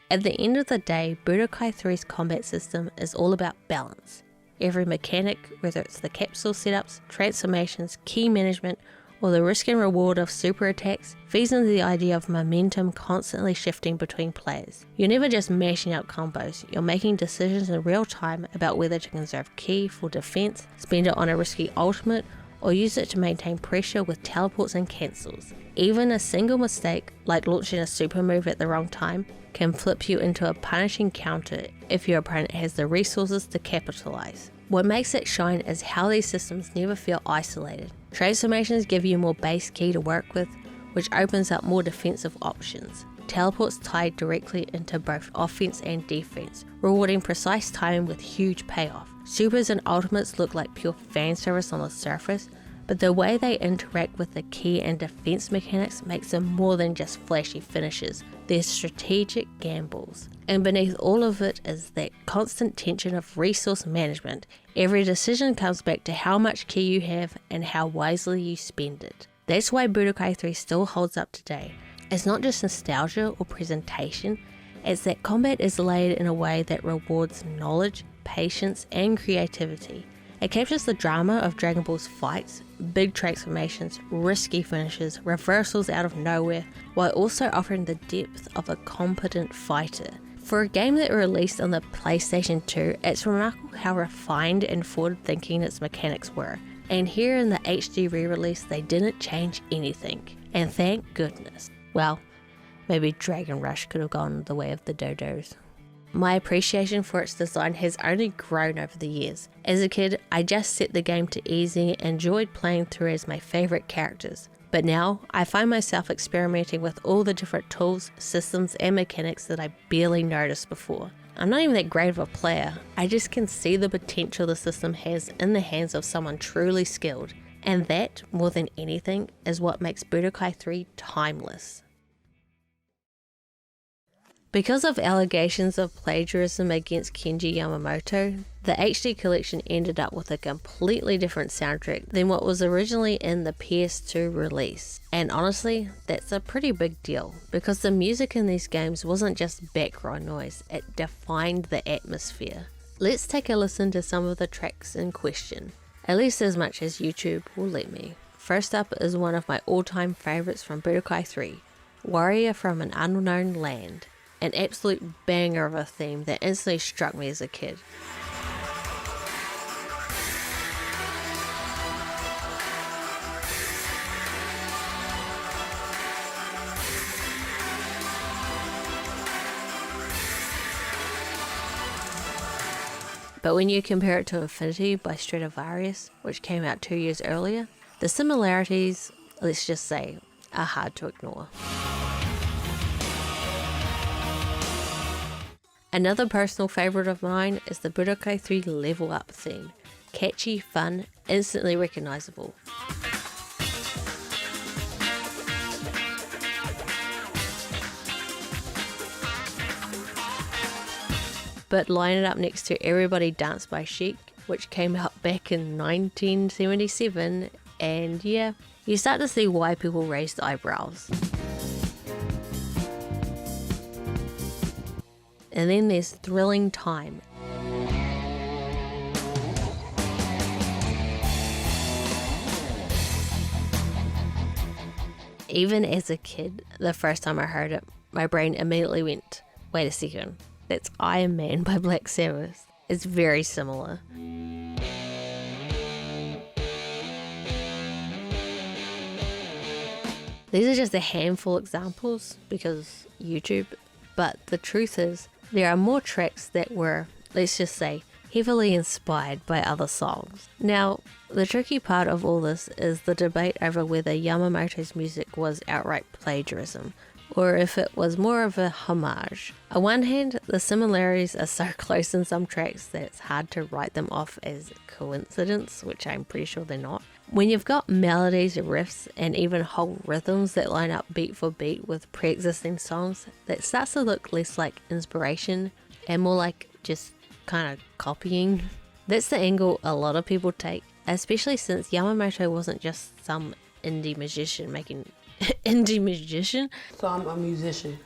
At the end of the day, Budokai 3's combat system is all about balance. Every mechanic, whether it's the capsule setups, transformations, ki management, or the risk and reward of super attacks, feeds into the idea of momentum constantly shifting between players. You're never just mashing out combos, you're making decisions in real time about whether to conserve ki for defense, spend it on a risky ultimate, or use it to maintain pressure with teleports and cancels. Even a single mistake, like launching a super move at the wrong time, can flip you into a punishing counter if your opponent has the resources to capitalize. What makes it shine is how these systems never feel isolated. Transformations give you more base ki to work with, which opens up more defensive options. Teleports tied directly into both offense and defense, rewarding precise timing with huge payoff. Supers and ultimates look like pure fan service on the surface, but the way they interact with the ki and defense mechanics makes them more than just flashy finishes. They're strategic gambles. And beneath all of it is that constant tension of resource management. Every decision comes back to how much ki you have and how wisely you spend it. That's why Budokai 3 still holds up today. It's not just nostalgia or presentation, it's that combat is laid in a way that rewards knowledge, patience, and creativity. It captures the drama of Dragon Ball's fights, big transformations, risky finishes, reversals out of nowhere, while also offering the depth of a competent fighter. For a game that released on the PlayStation 2, it's remarkable how refined and forward-thinking its mechanics were. And here in the HD re-release, they didn't change anything. And thank goodness. Well, maybe Dragon Rush could have gone the way of the dodos. My appreciation for its design has only grown over the years. As a kid, I just set the game to easy and enjoyed playing through as my favourite characters. But now, I find myself experimenting with all the different tools, systems, and mechanics that I barely noticed before. I'm not even that great of a player, I just can see the potential the system has in the hands of someone truly skilled. And that, more than anything, is what makes Budokai 3 timeless. Because of allegations of plagiarism against Kenji Yamamoto, the HD Collection ended up with a completely different soundtrack than what was originally in the PS2 release. And honestly, that's a pretty big deal, because the music in these games wasn't just background noise, it defined the atmosphere. Let's take a listen to some of the tracks in question, at least as much as YouTube will let me. First up is one of my all-time favourites from Budokai 3, Warrior from an Unknown Land. An absolute banger of a theme that instantly struck me as a kid. But when you compare it to Infinity by Stratovarius, which came out 2 years earlier, the similarities, let's just say, are hard to ignore. Another personal favourite of mine is the Budokai 3 Level Up theme. Catchy, fun, instantly recognisable. But line it up next to Everybody Dance by Chic, which came out back in 1977, and yeah, you start to see why people raised eyebrows. And then there's Thrilling Time. Even as a kid, the first time I heard it, my brain immediately went, wait a second, that's Iron Man by Black Sabbath. It's very similar. These are just a handful of examples because YouTube, but the truth is, there are more tracks that were, let's just say, heavily inspired by other songs. Now, the tricky part of all this is the debate over whether Yamamoto's music was outright plagiarism, or if it was more of a homage. On one hand, the similarities are so close in some tracks that it's hard to write them off as coincidence, which I'm pretty sure they're not. When you've got melodies, riffs, and even whole rhythms that line up beat for beat with pre-existing songs, that starts to look less like inspiration and more like just kind of copying. That's the angle a lot of people take, especially since Yamamoto wasn't just some indie magician making indie magician. So I'm a musician.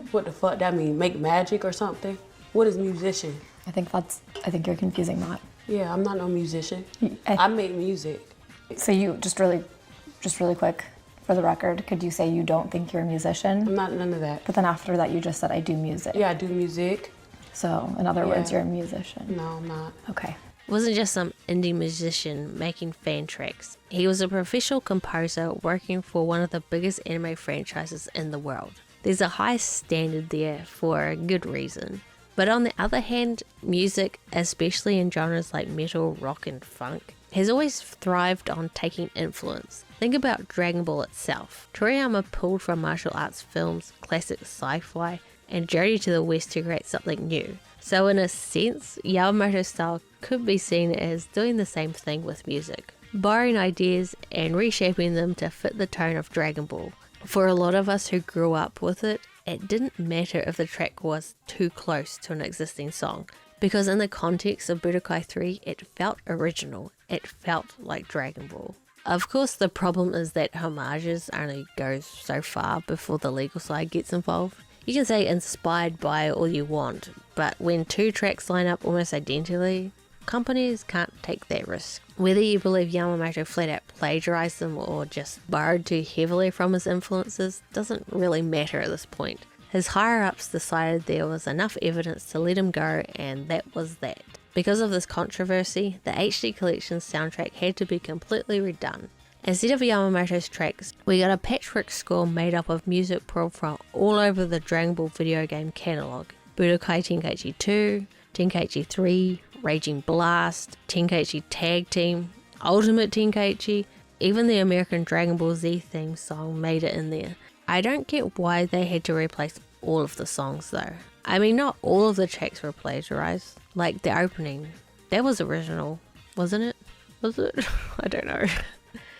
What the fuck that mean? Make magic or something? What is musician? I think you're confusing that. Yeah, I'm not no musician. I make music. So you just really quick, for the record, could you say you don't think you're a musician? I'm not none of that. But then after that, you just said I do music. Yeah, I do music. So in other words, you're a musician. No, I'm not. Okay. Wasn't just some indie musician making fan tracks. He was a professional composer working for one of the biggest anime franchises in the world. There's a high standard there for a good reason. But on the other hand, music, especially in genres like metal, rock and funk, has always thrived on taking influence. Think about Dragon Ball itself. Toriyama pulled from martial arts films, classic sci-fi, and journeyed to the West to create something new. So in a sense, Yamamoto's style could be seen as doing the same thing with music, borrowing ideas and reshaping them to fit the tone of Dragon Ball. For a lot of us who grew up with it, it didn't matter if the track was too close to an existing song, because in the context of Budokai 3, it felt original, it felt like Dragon Ball. Of course, the problem is that homages only goes so far before the legal side gets involved. You can say inspired by all you want, but when two tracks line up almost identically, companies can't take that risk. Whether you believe Yamamoto flat out plagiarized them or just borrowed too heavily from his influences doesn't really matter at this point. His higher-ups decided there was enough evidence to let him go, and that was that. Because of this controversy, the HD Collection's soundtrack had to be completely redone. Instead of Yamamoto's tracks, we got a patchwork score made up of music pulled from all over the Dragon Ball video game catalogue. Budokai Tenkaichi 2, Tenkaichi 3, Raging Blast, Tenkaichi Tag Team, Ultimate Tenkaichi, even the American Dragon Ball Z theme song made it in there. I don't get why they had to replace all of the songs though. I mean, not all of the tracks were plagiarized. Like the opening, that was original, wasn't it? Was it? I don't know.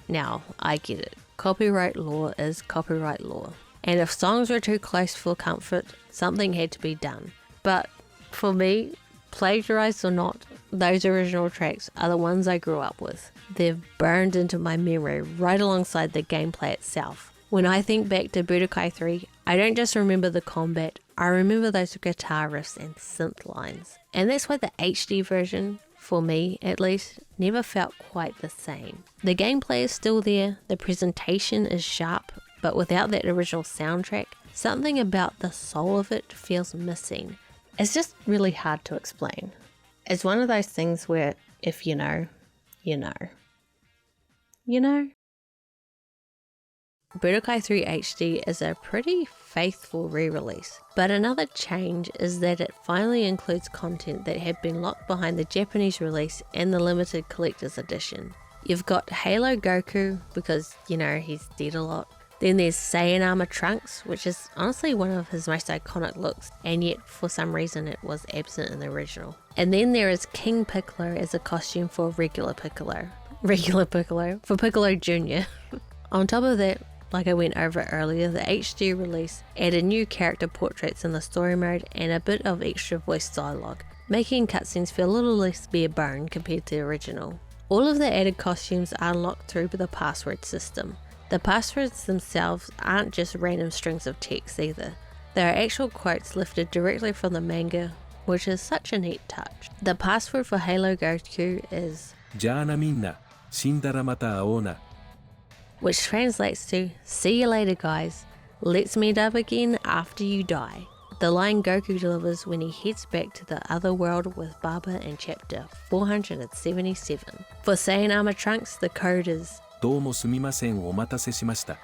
Now, I get it. Copyright law is copyright law. And if songs were too close for comfort, something had to be done. But for me, plagiarized or not, those original tracks are the ones I grew up with. They've burned into my memory right alongside the gameplay itself. When I think back to Budokai 3, I don't just remember the combat, I remember those guitar riffs and synth lines. And that's why the HD version, for me at least, never felt quite the same. The gameplay is still there, the presentation is sharp, but without that original soundtrack, something about the soul of it feels missing. It's just really hard to explain. It's one of those things where if you know, you know. You know? Budokai 3 HD is a pretty faithful re-release, but another change is that it finally includes content that had been locked behind the Japanese release and the limited collector's edition. You've got Halo Goku, because, you know, he's dead a lot. Then there's Saiyan armor Trunks, which is honestly one of his most iconic looks, and yet for some reason it was absent in the original. And then there is King Piccolo as a costume for regular Piccolo. Regular Piccolo, for Piccolo Jr. On top of that, like I went over earlier, the HD release added new character portraits in the story mode and a bit of extra voice dialogue, making cutscenes feel a little less bare bone compared to the original. All of the added costumes are unlocked through the password system. The passwords themselves aren't just random strings of text either. They are actual quotes lifted directly from the manga, which is such a neat touch. The password for Halo Goku is "Ja minna, shindara mata aona," which translates to "See you later guys, let's meet up again after you die." The line Goku delivers when he heads back to the other world with Baba in chapter 477. For Saiyan armor Trunks, the code is "Doumo sumimasen o omatase shimashita,"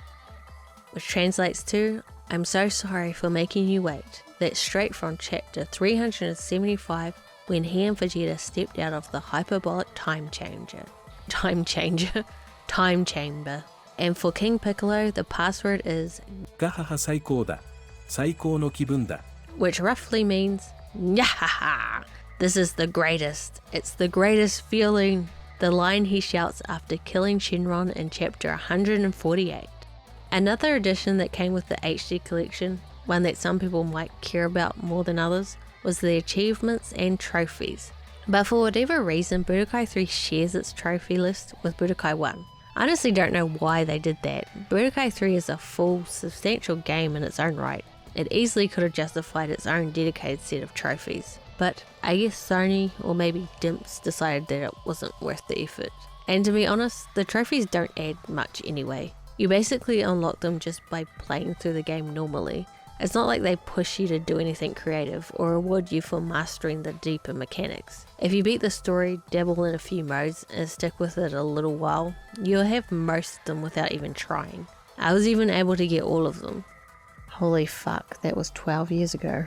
which translates to "I'm so sorry for making you wait." That's straight from chapter 375 when he and Vegeta stepped out of the hyperbolic time chamber. And for King Piccolo, the password is "Gahaha saikou da, saikou no kibun da," which roughly means "Nyahaha! This is the greatest. It's the greatest feeling." The line he shouts after killing Shenron in chapter 148. Another addition that came with the HD collection, one that some people might care about more than others, was the achievements and trophies. But for whatever reason, Budokai 3 shares its trophy list with Budokai 1. I honestly don't know why they did that. Budokai 3 is a full, substantial game in its own right. It easily could have justified its own dedicated set of trophies. But I guess Sony, or maybe Dimps, decided that it wasn't worth the effort. And to be honest, the trophies don't add much anyway. You basically unlock them just by playing through the game normally. It's not like they push you to do anything creative or reward you for mastering the deeper mechanics. If you beat the story, dabble in a few modes, and stick with it a little while, you'll have most of them without even trying. I was even able to get all of them. Holy fuck, that was 12 years ago.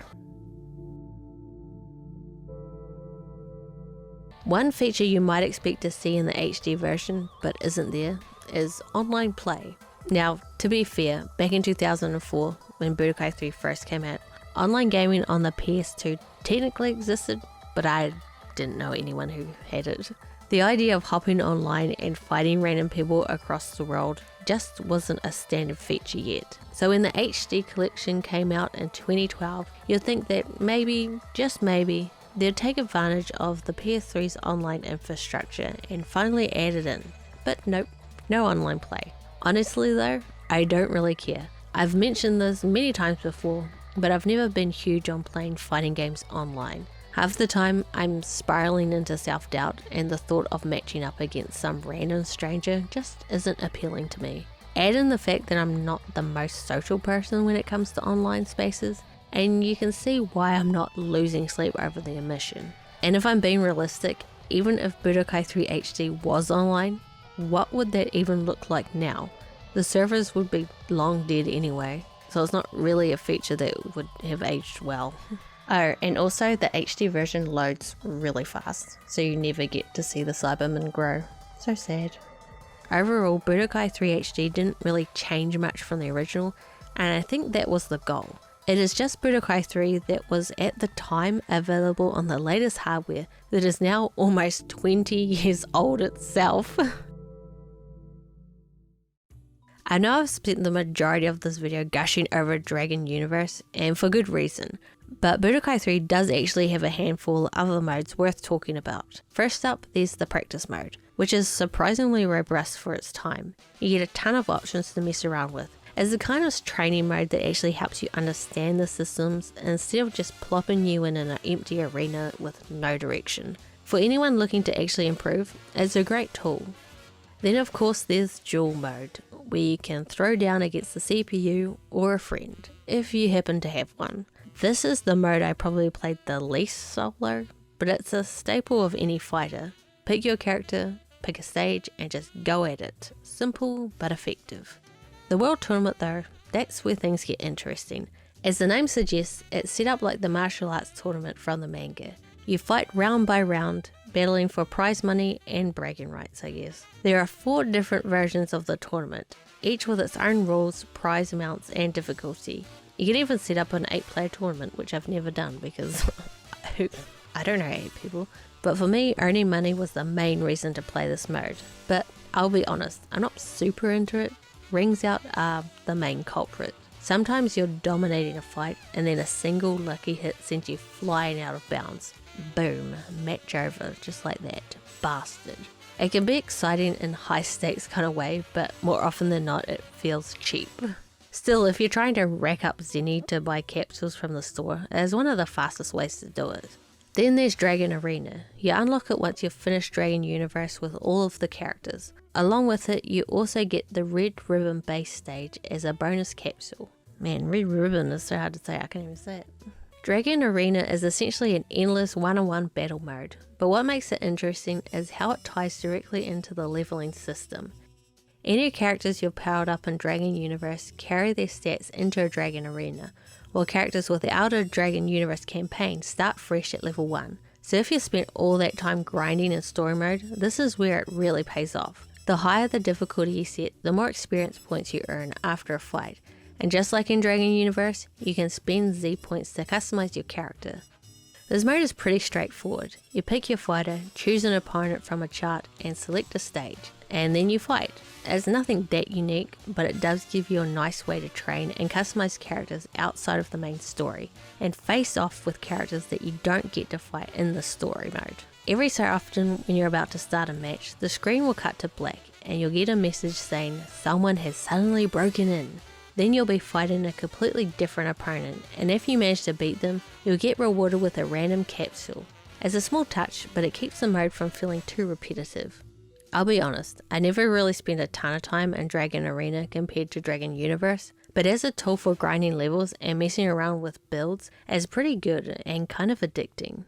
One feature you might expect to see in the HD version, but isn't there, is online play. Now, to be fair, back in 2004, when Budokai 3 first came out, online gaming on the PS2 technically existed, but I didn't know anyone who had it. The idea of hopping online and fighting random people across the world just wasn't a standard feature yet. So when the HD Collection came out in 2012, you'd think that maybe, just maybe, they'd take advantage of the PS3's online infrastructure and finally add it in. But nope, no online play. Honestly though, I don't really care. I've mentioned this many times before, but I've never been huge on playing fighting games online. Half the time I'm spiraling into self-doubt, and the thought of matching up against some random stranger just isn't appealing to me. Add in the fact that I'm not the most social person when it comes to online spaces, and you can see why I'm not losing sleep over the omission. And if I'm being realistic, even if Budokai 3 HD was online, what would that even look like now? The servers would be long dead anyway, so it's not really a feature that would have aged well. Oh, and also the HD version loads really fast, so you never get to see the Cybermen grow. So sad. Overall, Budokai 3 HD didn't really change much from the original, and I think that was the goal. It is just Budokai 3 that was at the time available on the latest hardware that is now almost 20 years old itself. I know I've spent the majority of this video gushing over Dragon Universe, and for good reason, but Budokai 3 does actually have a handful of other modes worth talking about. First up, there's the practice mode, which is surprisingly robust for its time. You get a ton of options to mess around with. It's the kind of training mode that actually helps you understand the systems instead of just plopping you in an empty arena with no direction. For anyone looking to actually improve, it's a great tool. Then of course there's duel mode, where you can throw down against the CPU or a friend, if you happen to have one. This is the mode I probably played the least solo, but it's a staple of any fighter. Pick your character, pick a stage, and just go at it. Simple but effective. The World Tournament though, that's where things get interesting. As the name suggests, it's set up like the martial arts tournament from the manga. You fight round by round, battling for prize money and bragging rights, I guess. There are 4 different versions of the tournament, each with its own rules, prize amounts, and difficulty. You can even set up an 8-player tournament, which I've never done because I don't know 8 people. But for me, earning money was the main reason to play this mode. But I'll be honest, I'm not super into it. Rings out are the main culprit. Sometimes you're dominating a fight and then a single lucky hit sends you flying out of bounds. Boom, match over, just like that. Bastard. It can be exciting in high stakes kind of way, but more often than not it feels cheap. Still, if you're trying to rack up zenny to buy capsules from the store, it is one of the fastest ways to do it. Then there's Dragon Arena. You unlock it once you've finished Dragon Universe with all of the characters. Along with it, you also get the Red Ribbon base stage as a bonus capsule. Man, Red Ribbon is so hard to say, I can't even say it. Dragon Arena is essentially an endless one-on-one battle mode, but what makes it interesting is how it ties directly into the leveling system. Any characters you've powered up in Dragon Universe carry their stats into a Dragon Arena, while characters without a Dragon Universe campaign start fresh at level 1. So if you spent all that time grinding in story mode, this is where it really pays off. The higher the difficulty you set, the more experience points you earn after a fight, and just like in Dragon Universe, you can spend Z points to customize your character. This mode is pretty straightforward. You pick your fighter, choose an opponent from a chart, and select a stage, and then you fight. It's nothing that unique, but it does give you a nice way to train and customize characters outside of the main story, and face off with characters that you don't get to fight in the story mode. Every so often when you're about to start a match, the screen will cut to black, and you'll get a message saying someone has suddenly broken in. Then you'll be fighting a completely different opponent, and if you manage to beat them, you'll get rewarded with a random capsule. It's a small touch, but it keeps the mode from feeling too repetitive. I'll be honest, I never really spent a ton of time in Dragon Arena compared to Dragon Universe, but as a tool for grinding levels and messing around with builds, it's pretty good and kind of addicting.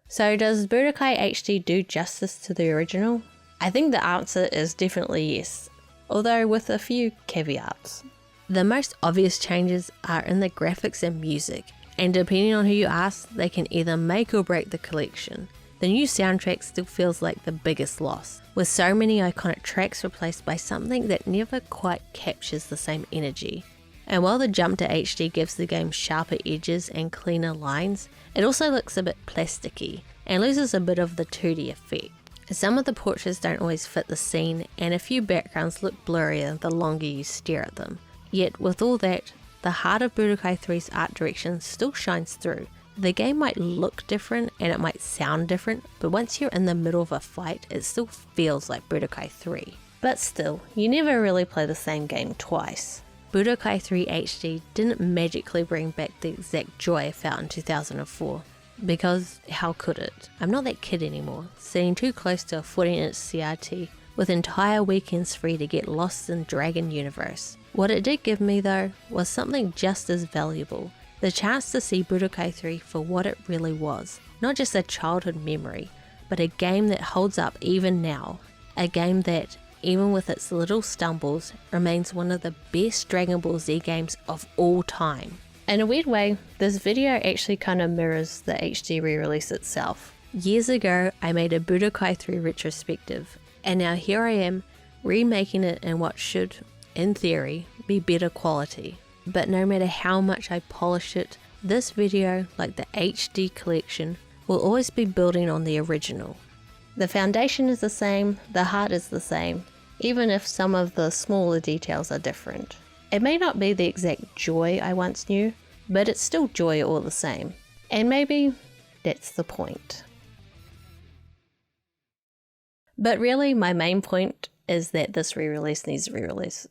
So does Budokai HD do justice to the original? I think the answer is definitely yes, although with a few caveats. The most obvious changes are in the graphics and music. and depending on who you ask, they can either make or break the collection. The new soundtrack still feels like the biggest loss, with so many iconic tracks replaced by something that never quite captures the same energy. And while the jump to HD gives the game sharper edges and cleaner lines, it also looks a bit plasticky and loses a bit of the 2D effect. Some of the portraits don't always fit the scene, and a few backgrounds look blurrier the longer you stare at them. Yet with all that, the heart of Budokai 3's art direction still shines through. The game might look different and it might sound different, but once you're in the middle of a fight, it still feels like Budokai 3. But still, you never really play the same game twice. Budokai 3 HD didn't magically bring back the exact joy I felt in 2004, because how could it? I'm not that kid anymore, sitting too close to a 40-inch CRT with entire weekends free to get lost in Dragon Universe. What it did give me though was something just as valuable, the chance to see Budokai 3 for what it really was, not just a childhood memory, but a game that holds up even now, a game that, even with its little stumbles, remains one of the best Dragon Ball Z games of all time. In a weird way, this video actually kind of mirrors the HD re-release itself. Years ago, I made a Budokai 3 retrospective, and now here I am, remaking it in what should, in theory, be better quality. But no matter how much I polish it, this video, like the HD collection, will always be building on the original. The foundation is the same, the heart is the same, even if some of the smaller details are different. It may not be the exact joy I once knew, but it's still joy all the same. And maybe that's the point. But really, my main point is that this re-release needs a re-release.